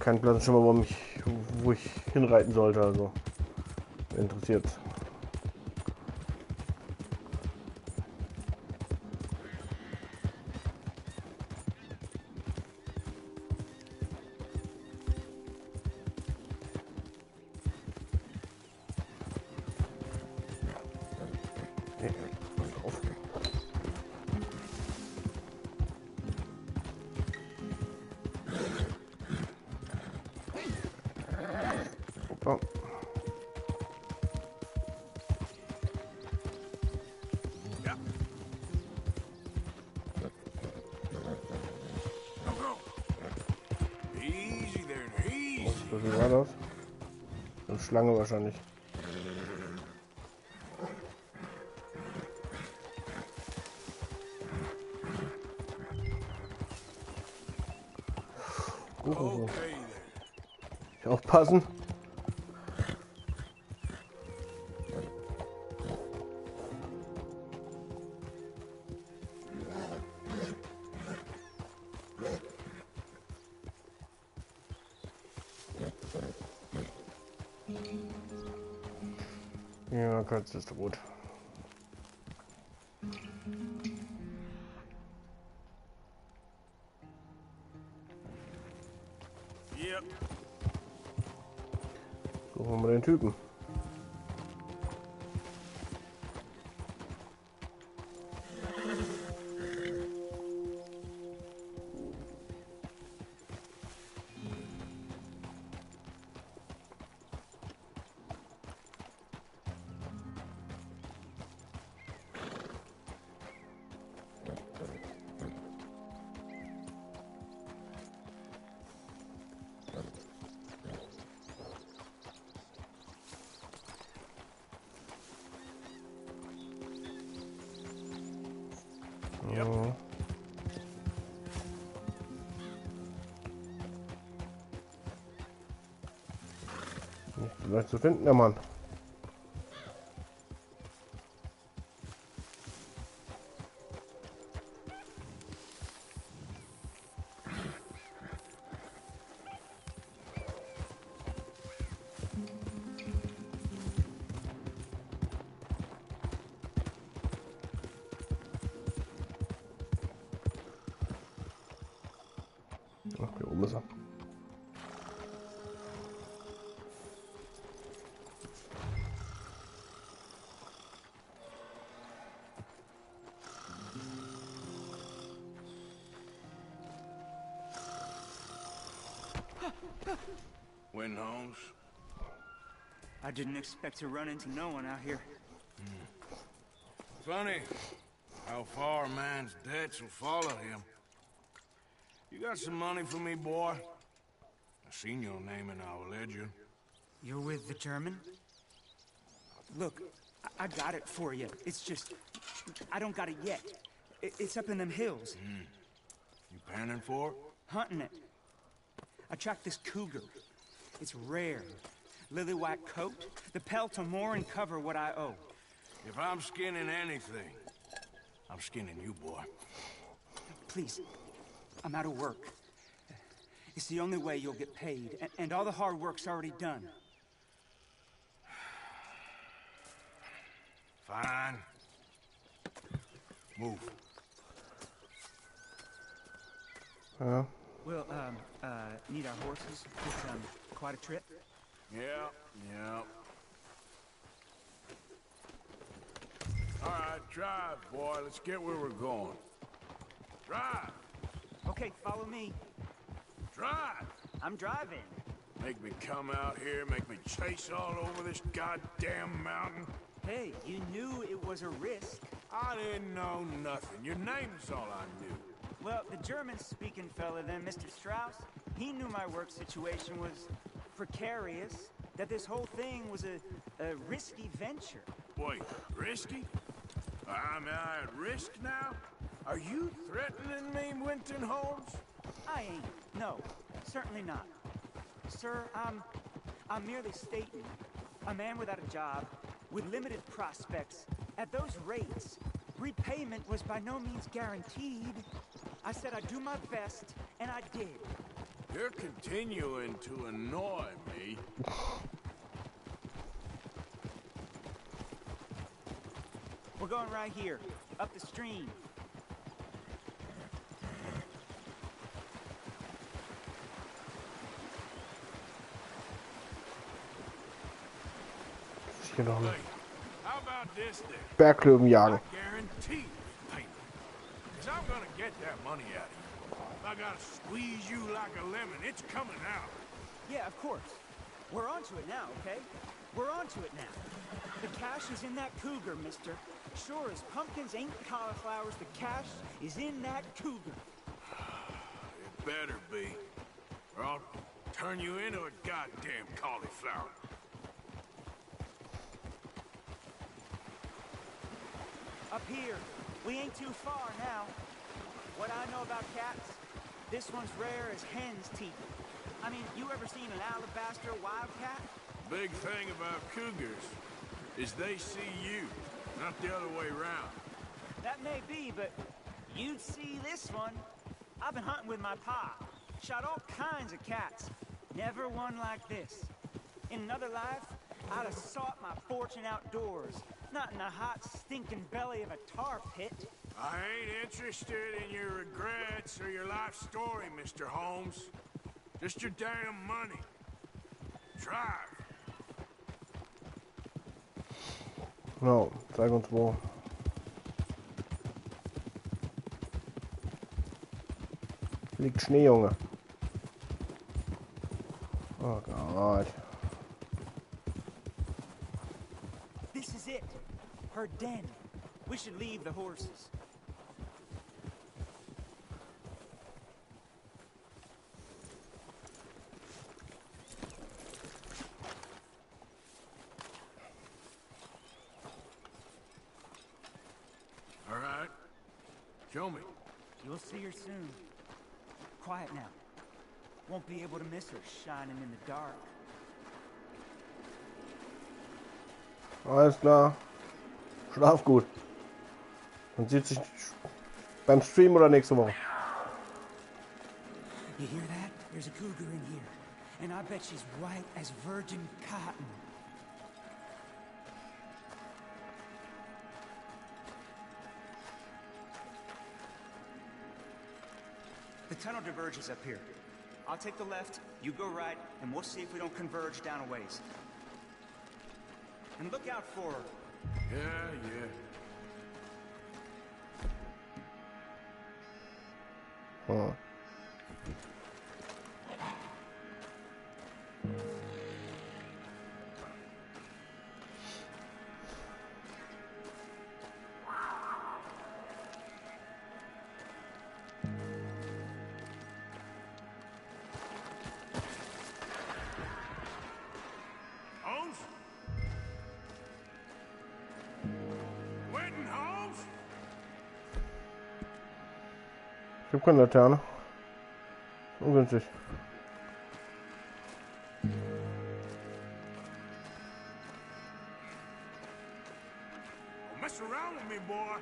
Kein Plan schon mal, wo ich hinreiten sollte, also. Interessiert. Wie war das? Eine Schlange wahrscheinlich. Aufpassen. Ja, Katze ist tot. Yep. Suchen wir mal den Typen. Nicht so leicht zu finden, der Mann. Ach, hier oben ist er. When Holmes? I didn't expect to run into no one out here. Funny how far a man's debts will follow him. You got some money for me, boy? I seen your name in our ledger. You're with the German? Look, I got it for you. It's just, I don't got it yet. It's up in them hills. You panning for it? Hunting it. I tracked this cougar. It's rare. Lily white coat, the pelt to more and cover what I owe. If I'm skinning anything, I'm skinning you, boy. Please, I'm out of work. It's the only way you'll get paid, and all the hard work's already done. Fine. Move. We'll, need our horses. It's, quite a trip. Yeah. All right, drive, boy. Let's get where we're going. Drive! Okay, follow me. Drive! I'm driving. Make me come out here, make me chase all over this goddamn mountain. Hey, you knew it was a risk. I didn't know nothing. Your name's all I knew. Well, the German-speaking fella then, Mr. Strauss, he knew my work situation was precarious, that this whole thing was a risky venture. Wait, risky? Am I at risk now? Are you threatening me, Winton Holmes? I ain't. No, certainly not. Sir, I'm merely stating, a man without a job, with limited prospects, at those rates, repayment was by no means guaranteed. I said I'd do my best, and I did. You're continuing to annoy me. We're going right here, up the stream. Genau. How about this then? Berglöwen jagen. I guarantee payment. Because I'm gonna get that money out of you. If I gotta squeeze you like a lemon, it's coming out. Yeah, of course. We're onto it now, okay? We're onto it now. The cash is in that cougar, mister. Sure as pumpkins ain't cauliflowers, the cash is in that cougar. It better be. Or I'll turn you into a goddamn cauliflower. Up here. We ain't too far now. What I know about cats, this one's rare as hen's teeth. I mean, you ever seen an alabaster wildcat? Big thing about cougars is they see you, not the other way around. That may be, but you'd see this one. I've been hunting with my pa. Shot all kinds of cats. Never one like this. In another life, I'd have sought my fortune outdoors. Not in the hot, stinking belly of a tar pit. I ain't interested in your regrets or your life story, Mr. Holmes. Just your damn money. Drive. No, zeig uns wo. Liegt Schnee, Junge. Oh Gott. This is it. Her den. We should leave the horses. All right. Show me. You'll see her soon. Quiet now. Won't be able to miss her shining in the dark. Alles klar. Schlaf gut. Man sieht sich beim Stream oder nächste Woche. You hear that? There's a cougar in here. And I bet she's white as virgin cotton. The tunnel diverges up here. I'll take the left, you go right, and we'll see if we don't converge down a ways. And look out for her. Yeah, yeah. Huh. Holmes? Winton Holmes? Ich hab keine Laterne. Ungünstig. Don't mess around with me, boy.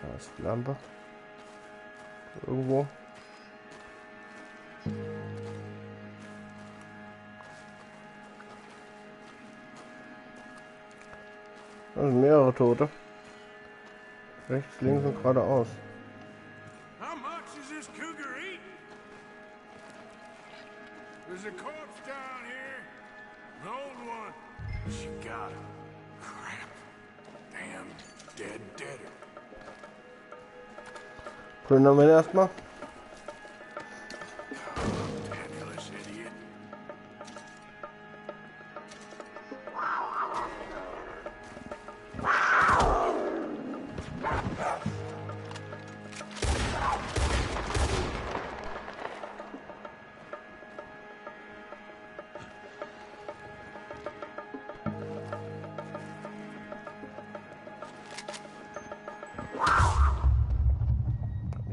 Da ist die Lampe. Irgendwo. Da sind mehrere Tote. Rechts, links und geradeaus. How much is this cougar eat? There's a corpse down here. An old one. She got it. Crap. Damn deader. Plündern wir erstmal. Penniless idiot.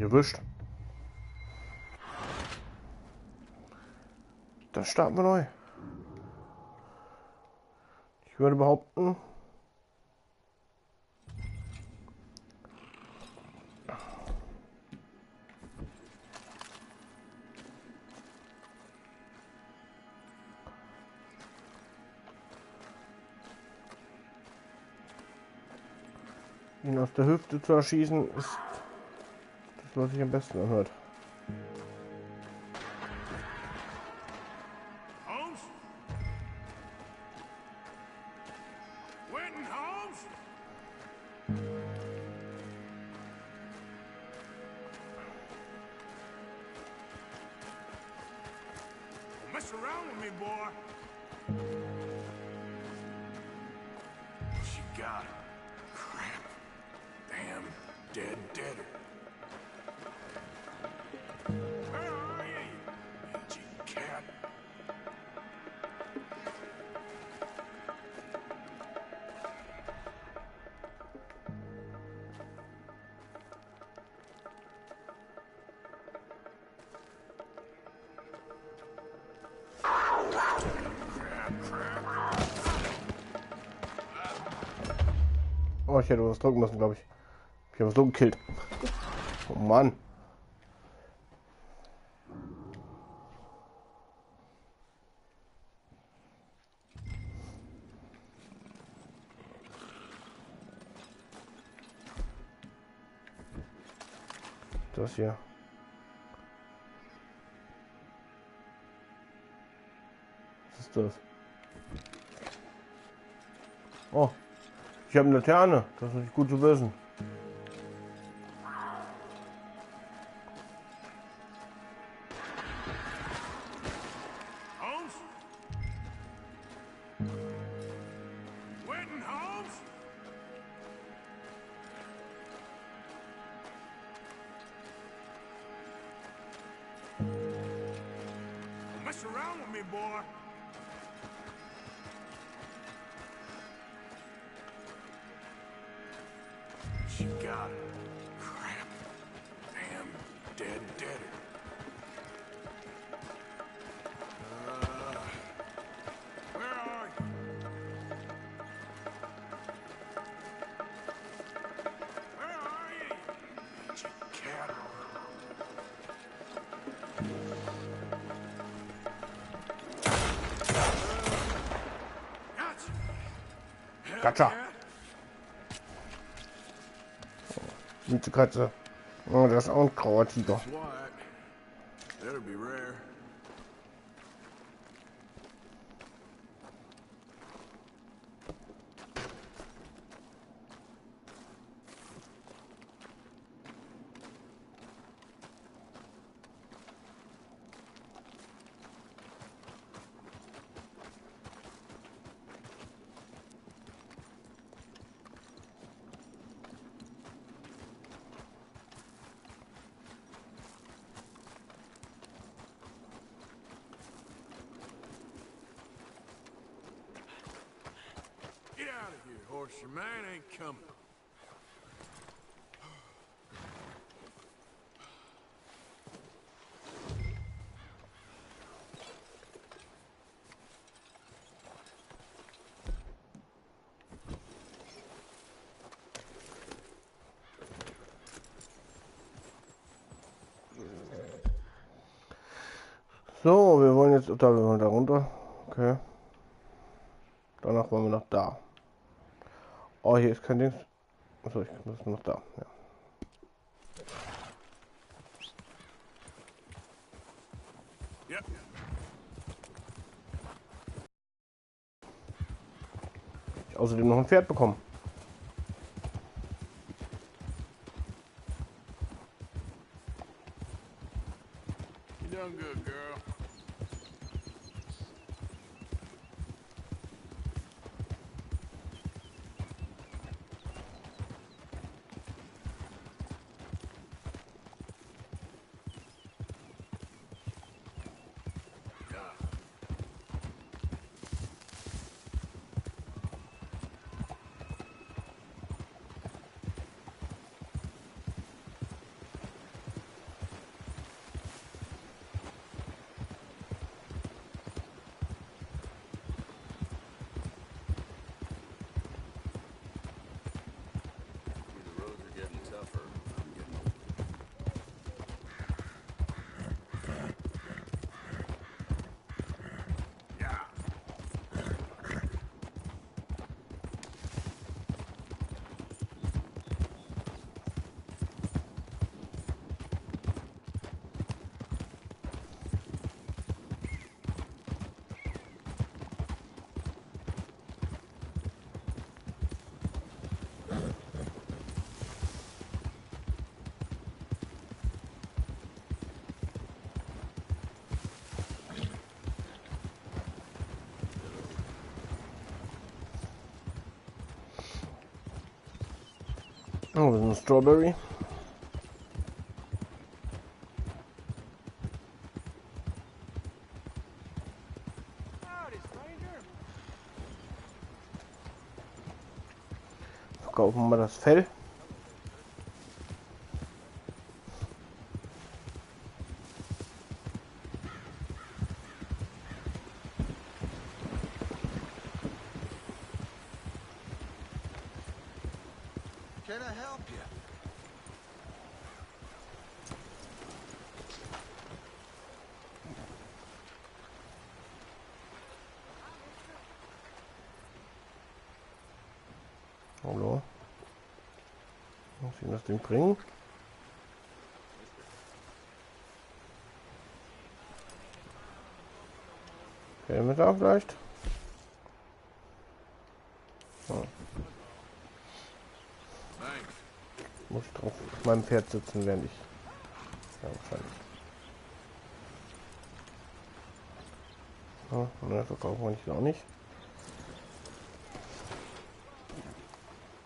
Erwischt. Das starten wir neu. Ich würde behaupten, ihn aus der Hüfte zu erschießen, ist das, was sich am besten anhört. Holmes? Winton Holmes? Don't mess around with me, boy. She got it. Crap. Damn dead deader. Where are you, you mangy cat? Oh, ich hätte was drücken müssen, glaube ich. Ich habe so gekillt. Oh Mann. Das hier. Was ist das? Oh. Ich habe eine Laterne. Das ist nicht gut zu wissen. Holmes? Winton Holmes? Don't mess around with me, boy. She got it. Crap. Damn dead deader. Where are you? Where are you? You cat. Gotcha. Gute Katze. Oh, das ist auch ein grauer Tiger. That'll be rare. Get out of here, horse. Your man ain't coming. So, wir wollen jetzt da runter. Okay. Danach wollen wir noch da. Oh, hier ist kein Ding. Achso, ich muss noch da. Ja. Ja. Ich außerdem noch ein Pferd bekommen. You done good, girl. Oh, das ist ein Strawberry. Verkaufen wir mal das Fell. Can I help you? Hallo. Muss ich das Ding bringen? Okay, mit da vielleicht. So. Muss ich drauf auf meinem Pferd sitzen, während ich. Ja, wahrscheinlich. Ja, ne, verkaufen wir nicht auch nicht.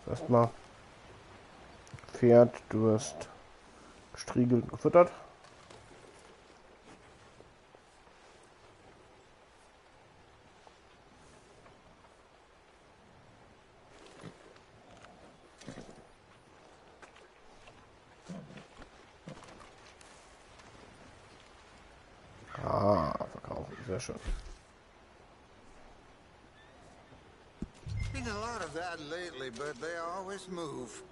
Erstmal Pferd, du wirst gestriegelt und gefüttert. Verkaufen, sehr schön. Been a lot of that lately, but they always move.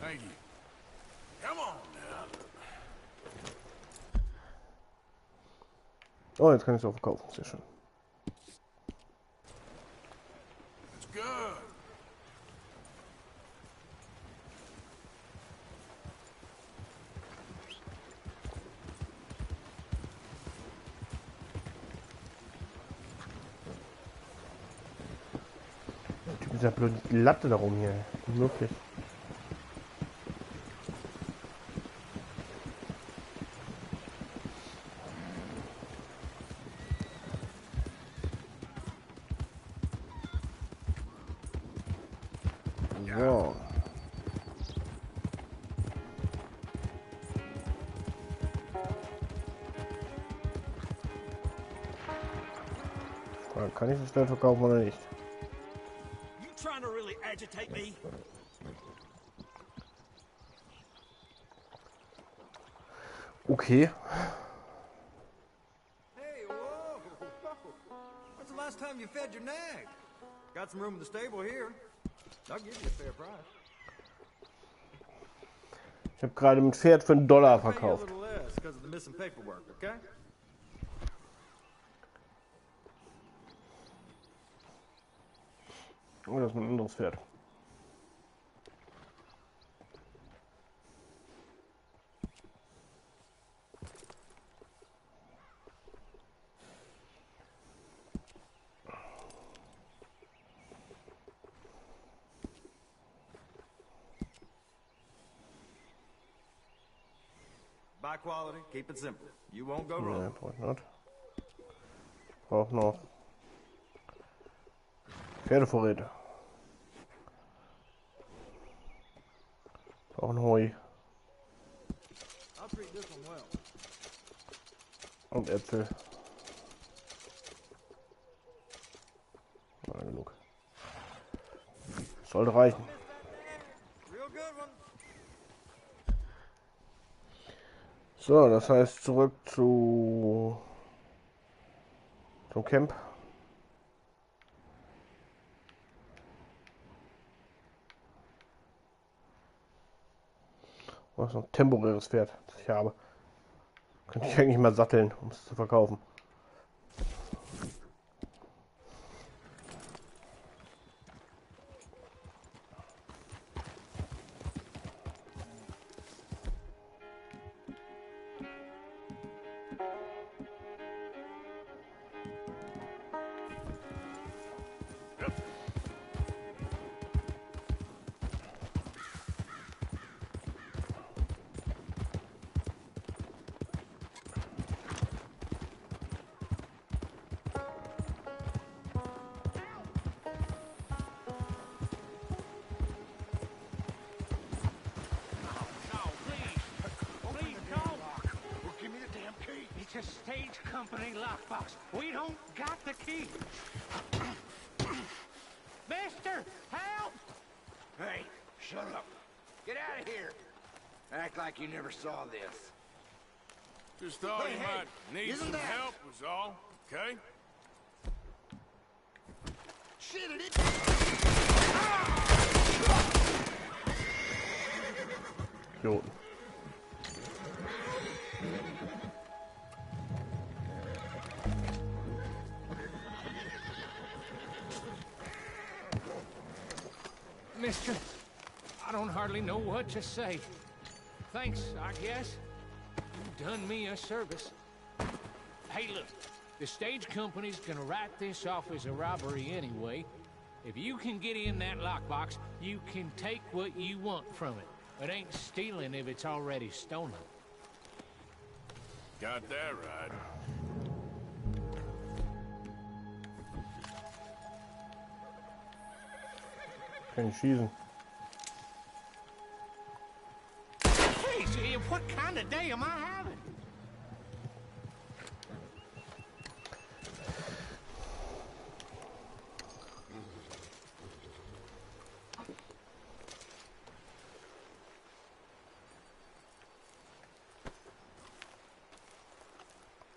Thank you. Come on now. Oh, jetzt kann ich es auch verkaufen, sehr schön. It's good. Dieser blöde Latte darum hier. Unmöglich. So. Kann ich das dann verkaufen oder nicht? Trying to really agitate me? Okay. Hey, whoa! When's the last time you fed your nag? Got some room in the stable here. I'll give you a fair price. Ich habe gerade ein Pferd für $1 verkauft. Oh, das ist ein anderes Pferd. Buy quality, keep it simple. You won't go wrong. Nee, brauche ich nicht. Ich brauche noch Pferdevorräte. Auch ein Heu. Und Äpfel. Na, genug. Sollte reichen. So, das heißt zurück zum Camp. Was ist noch ein temporäres Pferd, das ich habe. Könnte ich eigentlich mal satteln, um es zu verkaufen. the stage company lockbox. We don't got the key. Mister, help! Hey, shut up. Get out of here. Act like you never saw this. Just thought you might need some help was all, okay? Shit, it is. Jo. Mister, I don't hardly know what to say. Thanks, I guess. You've done me a service. Hey, look, the stage company's gonna write this off as a robbery anyway. If you can get in that lockbox, you can take what you want from it. It ain't stealing if it's already stolen. Got that right. Kann ich schießen. Hey, what kind of day am I having?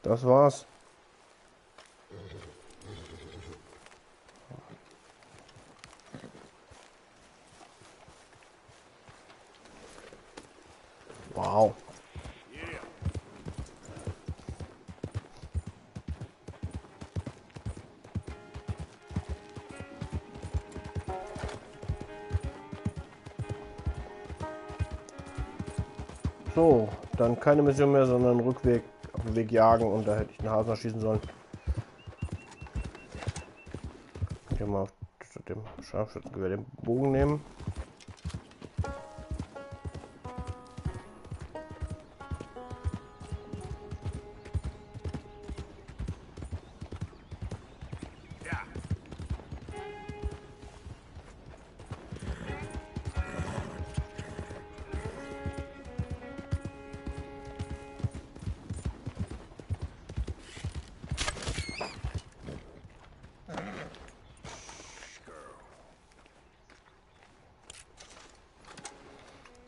Das war's. Wow. Yeah. So, dann keine Mission mehr, sondern Rückweg auf den Weg jagen und da hätte ich den Hasen erschießen sollen. Hier mal statt dem Scharfschützengewehr den Bogen nehmen.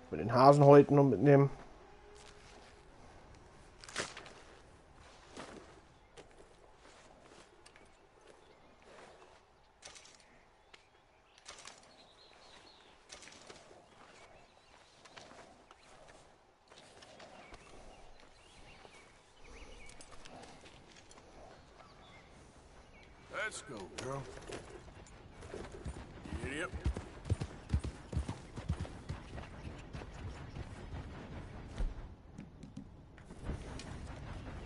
Mit den Hasenhäuten noch mitnehmen. Let's go, girl. Yep.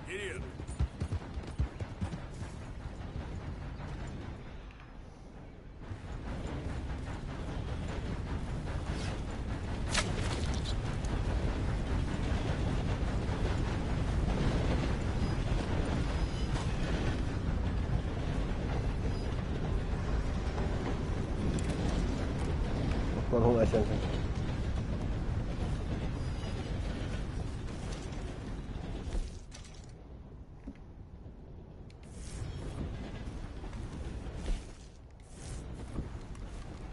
Idiot. Mal ein Hungerchen.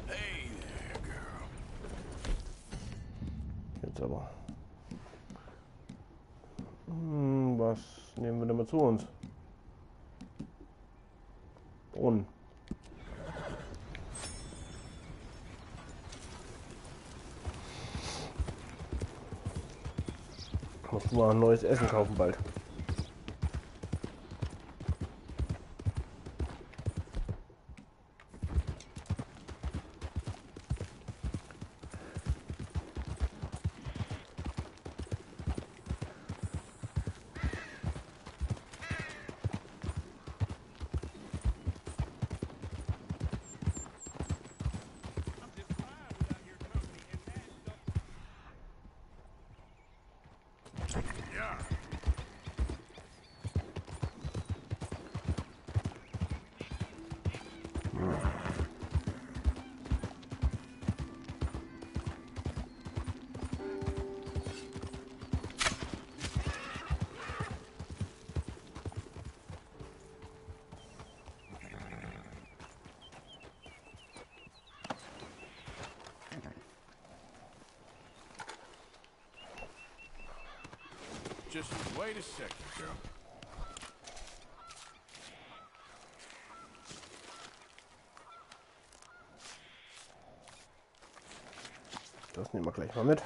Hey there, girl. Jetzt aber. Was nehmen wir denn mal zu uns? Brunnen. Musst du mal ein neues Essen kaufen bald. Just wait a second, girl. Das nehmen wir gleich mal mit.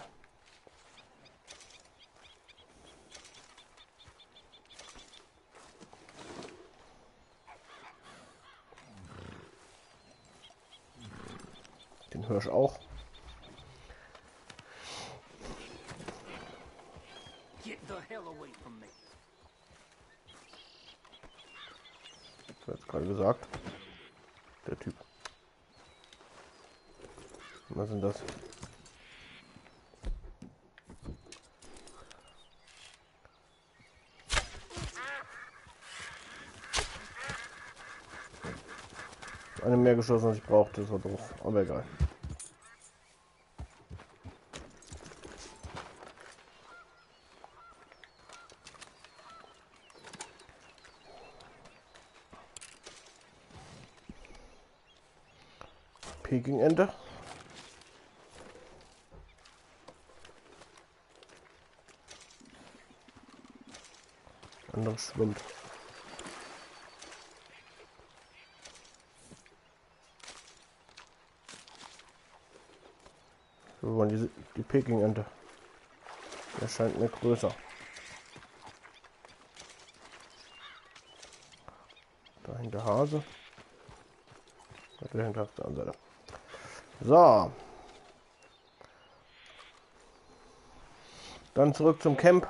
Den Hirsch auch. Get the hell away from me. Das hat gerade gesagt. Der Typ. Was sind das? Eine mehr geschossen, als ich brauchte, das war doof, aber egal. Peking-Ente. Andere schwimmt. Wir wollen die Peking-Ente. Der scheint mir größer. Dahin der Hase. Dahinter auf der anderen Seite. So. Dann zurück zum Camp.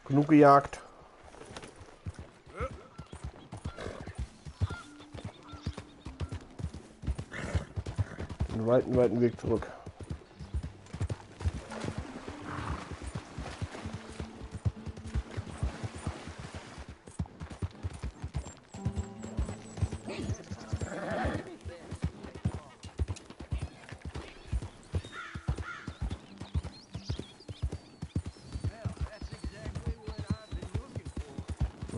Genug gejagt. Den weiten Weg zurück.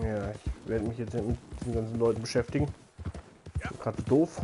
Ja, ich werde mich jetzt mit diesen ganzen Leuten beschäftigen. Gerade doof.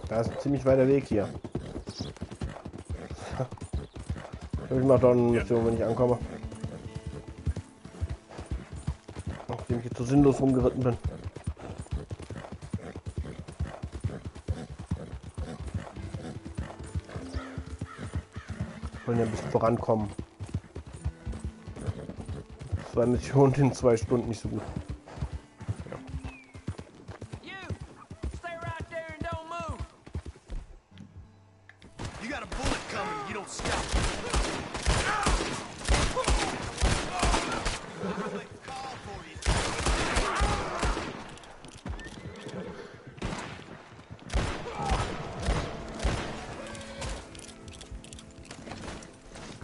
Da ist ein ziemlich weiter Weg hier. Ich mache doch eine Mission, wenn ich ankomme. Nachdem ich jetzt so sinnlos rumgeritten bin. Wir wollen ja ein bisschen vorankommen. 2 Missionen in 2 Stunden nicht so gut.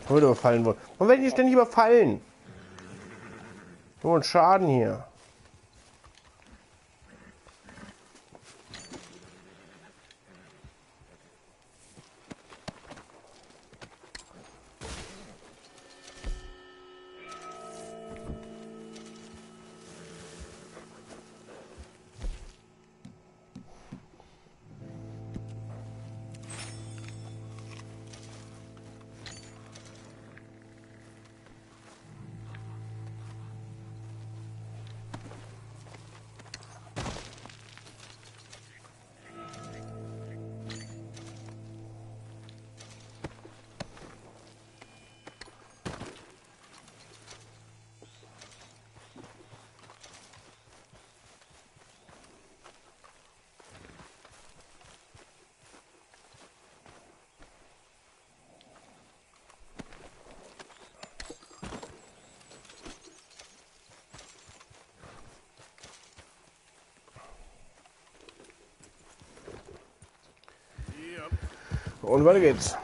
Würde überfallen worden. Warum werden die ständig überfallen? So ein Schaden hier. Und weiter geht's.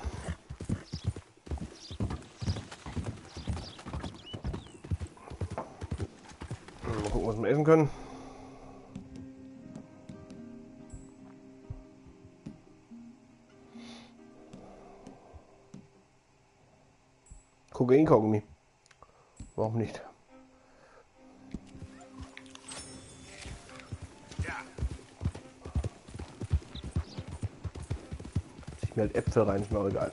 Mal gucken, was wir essen können. Kokain-Kaugummi. Warum nicht? Mir halt Äpfel rein, ist mir auch egal.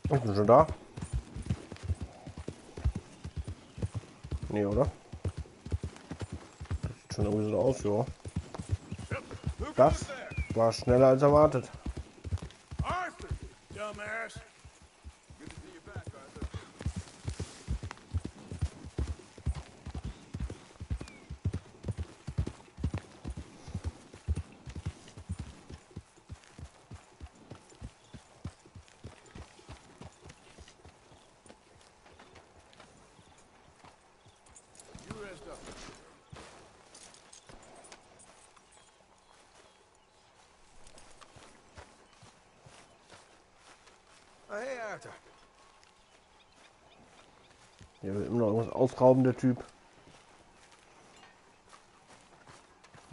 Ich bin schon da. Nee, oder? Das sieht schon irgendwie so aus, ja. Das war schneller als erwartet. Arthur, dumbass. Good to see you back, Arthur. You rest up. Hey, Arthur. Hier will immer noch irgendwas ausrauben, der Typ.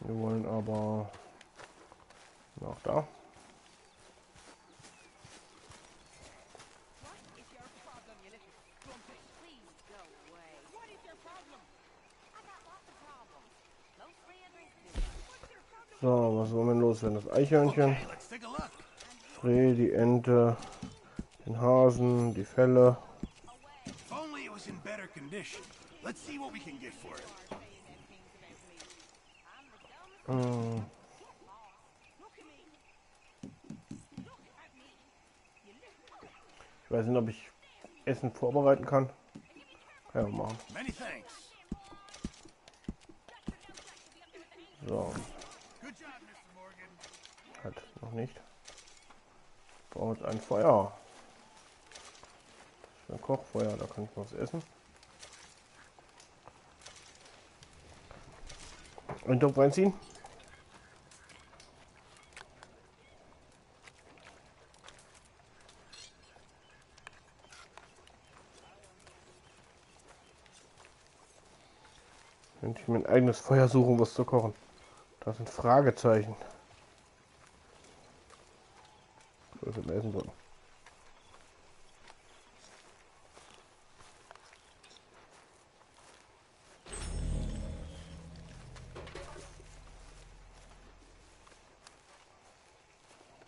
Wir wollen aber noch da. So, was wollen wir loswerden? Das Eichhörnchen, Free, die Ente, den Hasen, die Felle. If only it was in better condition. Let's see what we can get for it. Ich weiß nicht, ob ich Essen vorbereiten kann. Kann ich machen. Many thanks. So. Halt noch nicht. Braucht ein Feuer. Das ist ein Kochfeuer, da kann ich was essen. Einen Topf reinziehen. Könnte ich mir ein eigenes Feuer suchen, was zu kochen. Das sind Fragezeichen. So ist es essen sollen.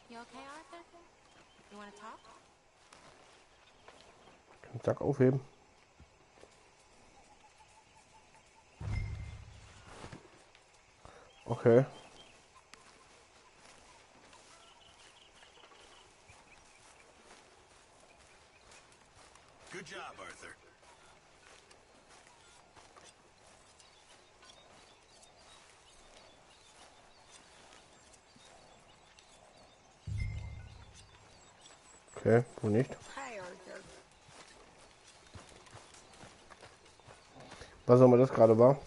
You okay, Arthur? You want to talk? Den Sack aufheben. Okay. Good job, Arthur. Okay, wo nicht. Was auch immer das gerade war.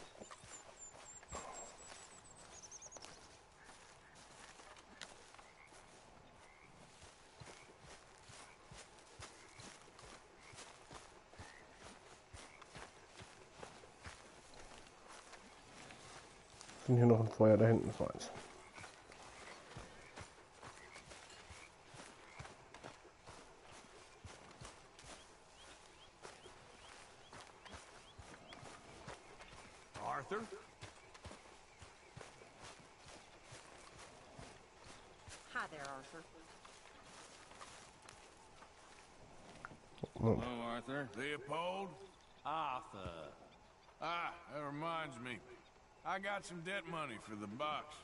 Sind hier noch ein Feuer, da hinten ist eins. Arthur? Hi there, Arthur. Hello, Arthur. Leopold? Arthur. Ah, that reminds me. I got some debt money for the box.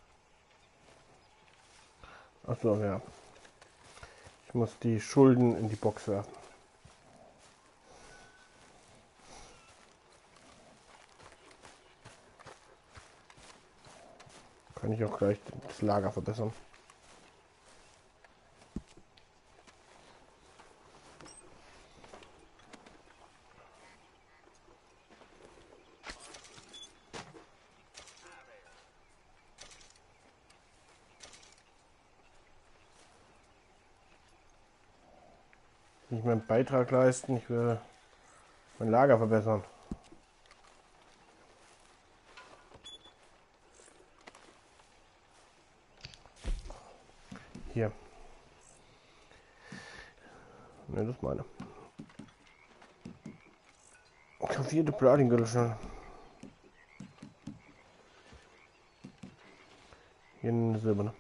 Ach so, ja. Ich muss die Schulden in die Box werfen. Kann ich auch gleich das Lager verbessern. Nicht meinen Beitrag leisten, ich will mein Lager verbessern. Hier. Ne, das ist meine. Vierte Platin-Gürtel schon. Hier eine silberne.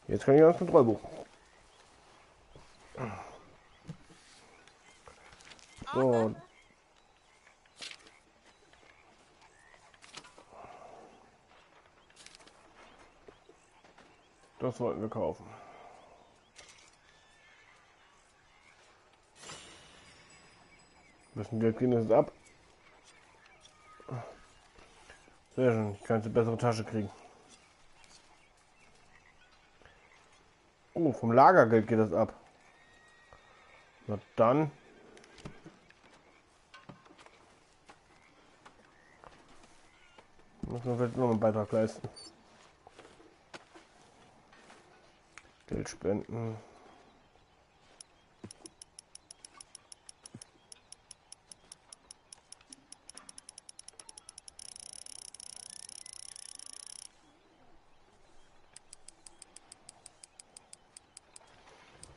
Jetzt kann ich das Kontrollbuch. So. Das wollten wir kaufen. Müssen Geld gehen, ist ab. Sehr schön, ich kann jetzt eine bessere Tasche kriegen. Oh, vom Lagergeld geht das ab. Na dann. Müssen wir vielleicht noch einen Beitrag leisten. Geld spenden.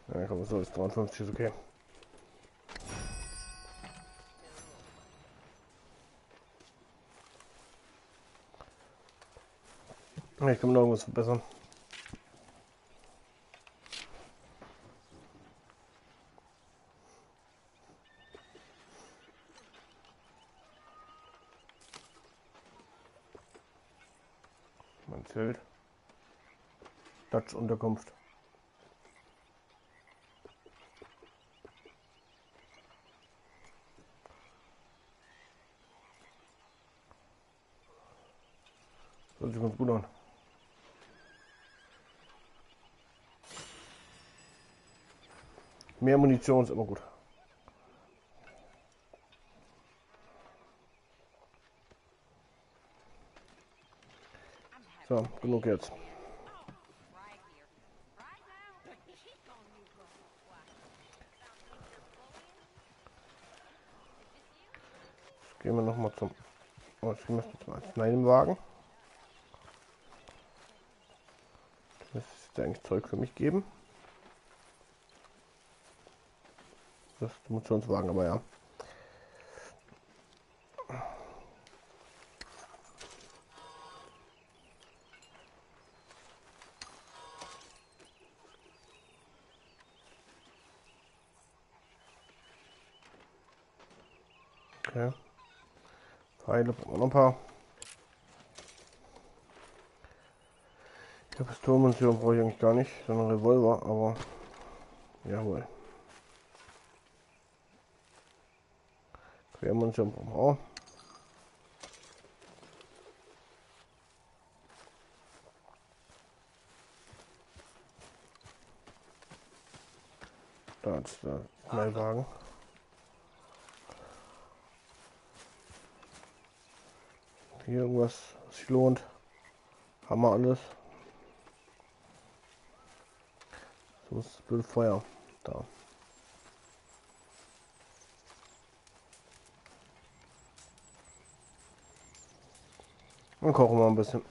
Ja, komm, so ist 53 ist okay. Ich kann noch irgendwas verbessern. Mein Zelt. Dutch Unterkunft. Hört sich ganz gut an. Mehr Munition ist immer gut. So, genug jetzt. Jetzt gehen wir noch mal zum. Oh, ich möchte jetzt mal Nein im Wagen. Das müsste eigentlich Zeug für mich geben. Das ist der Munitionswagen, aber ja. Okay. Pfeile brauchen wir noch ein paar. Ich habe Pistolenmunition brauche ich eigentlich gar nicht, sondern Revolver, aber jawohl. Quermunition brauchen wir auch. Da ist der Schnellwagen. Hier irgendwas, was sich lohnt. Haben wir alles. So ist das blöde Feuer. Da. Und kochen wir ein bisschen.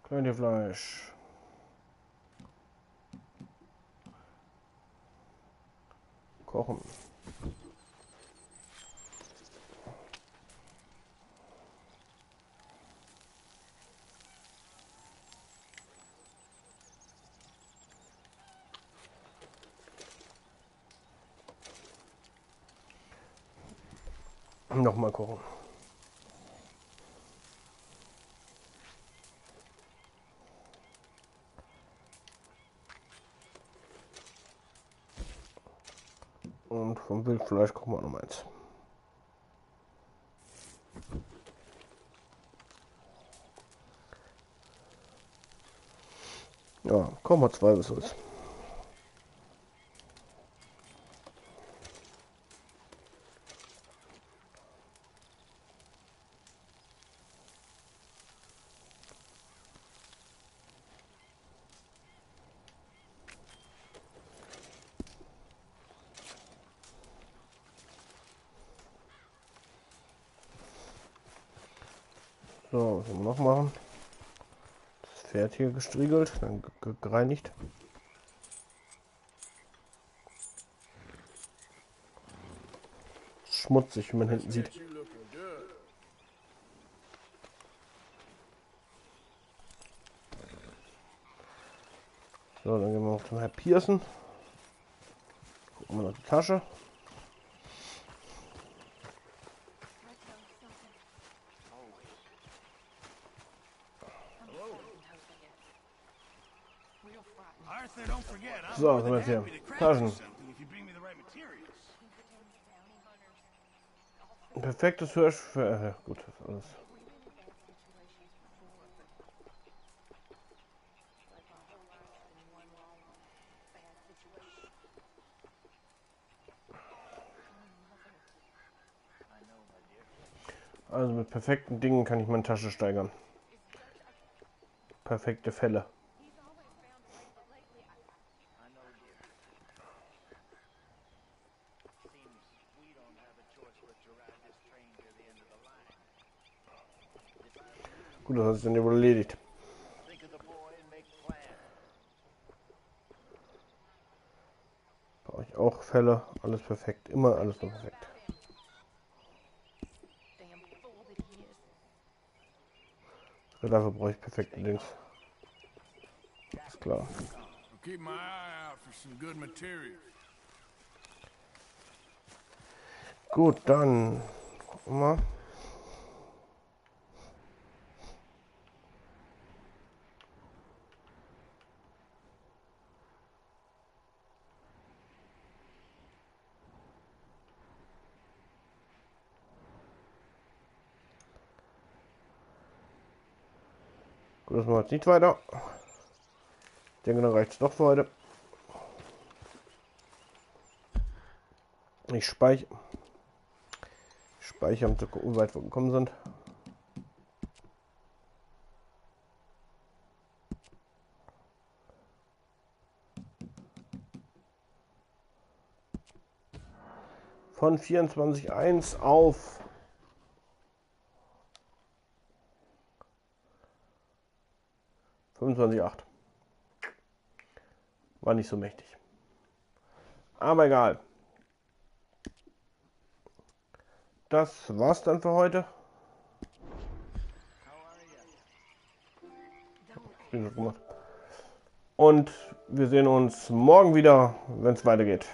Kleine Fleisch. Kochen. Nochmal kochen. Und vom Wildfleisch kochen wir noch mal eins. Ja, kochen wir 2 bis jetzt. So, was wollen wir noch machen? Das Pferd hier gestriegelt, dann gereinigt. Schmutzig, wie man hinten sieht. So, dann gehen wir noch zum Herrn Pearson. Gucken wir noch die Tasche. So, sind wir jetzt hier. Taschen. Perfektes Hirsch für... gut, das ist alles. Also mit perfekten Dingen kann ich meine Tasche steigern. Perfekte Fälle. Gut, das hat sich dann ja wohl erledigt. Brauche ich auch Fälle, alles perfekt, immer alles nur perfekt. Ja, dafür brauche ich perfekte Dings. Ist klar. Gut, dann gucken wir mal. Gut, das machen wir jetzt nicht weiter. Ich denke, dann reicht es doch für heute. Ich speichere, um zu gucken, wie weit wir gekommen sind. Von 24.1 auf 25.8. War nicht so mächtig. Aber egal. Das war's dann für heute. Und wir sehen uns morgen wieder, wenn es weitergeht.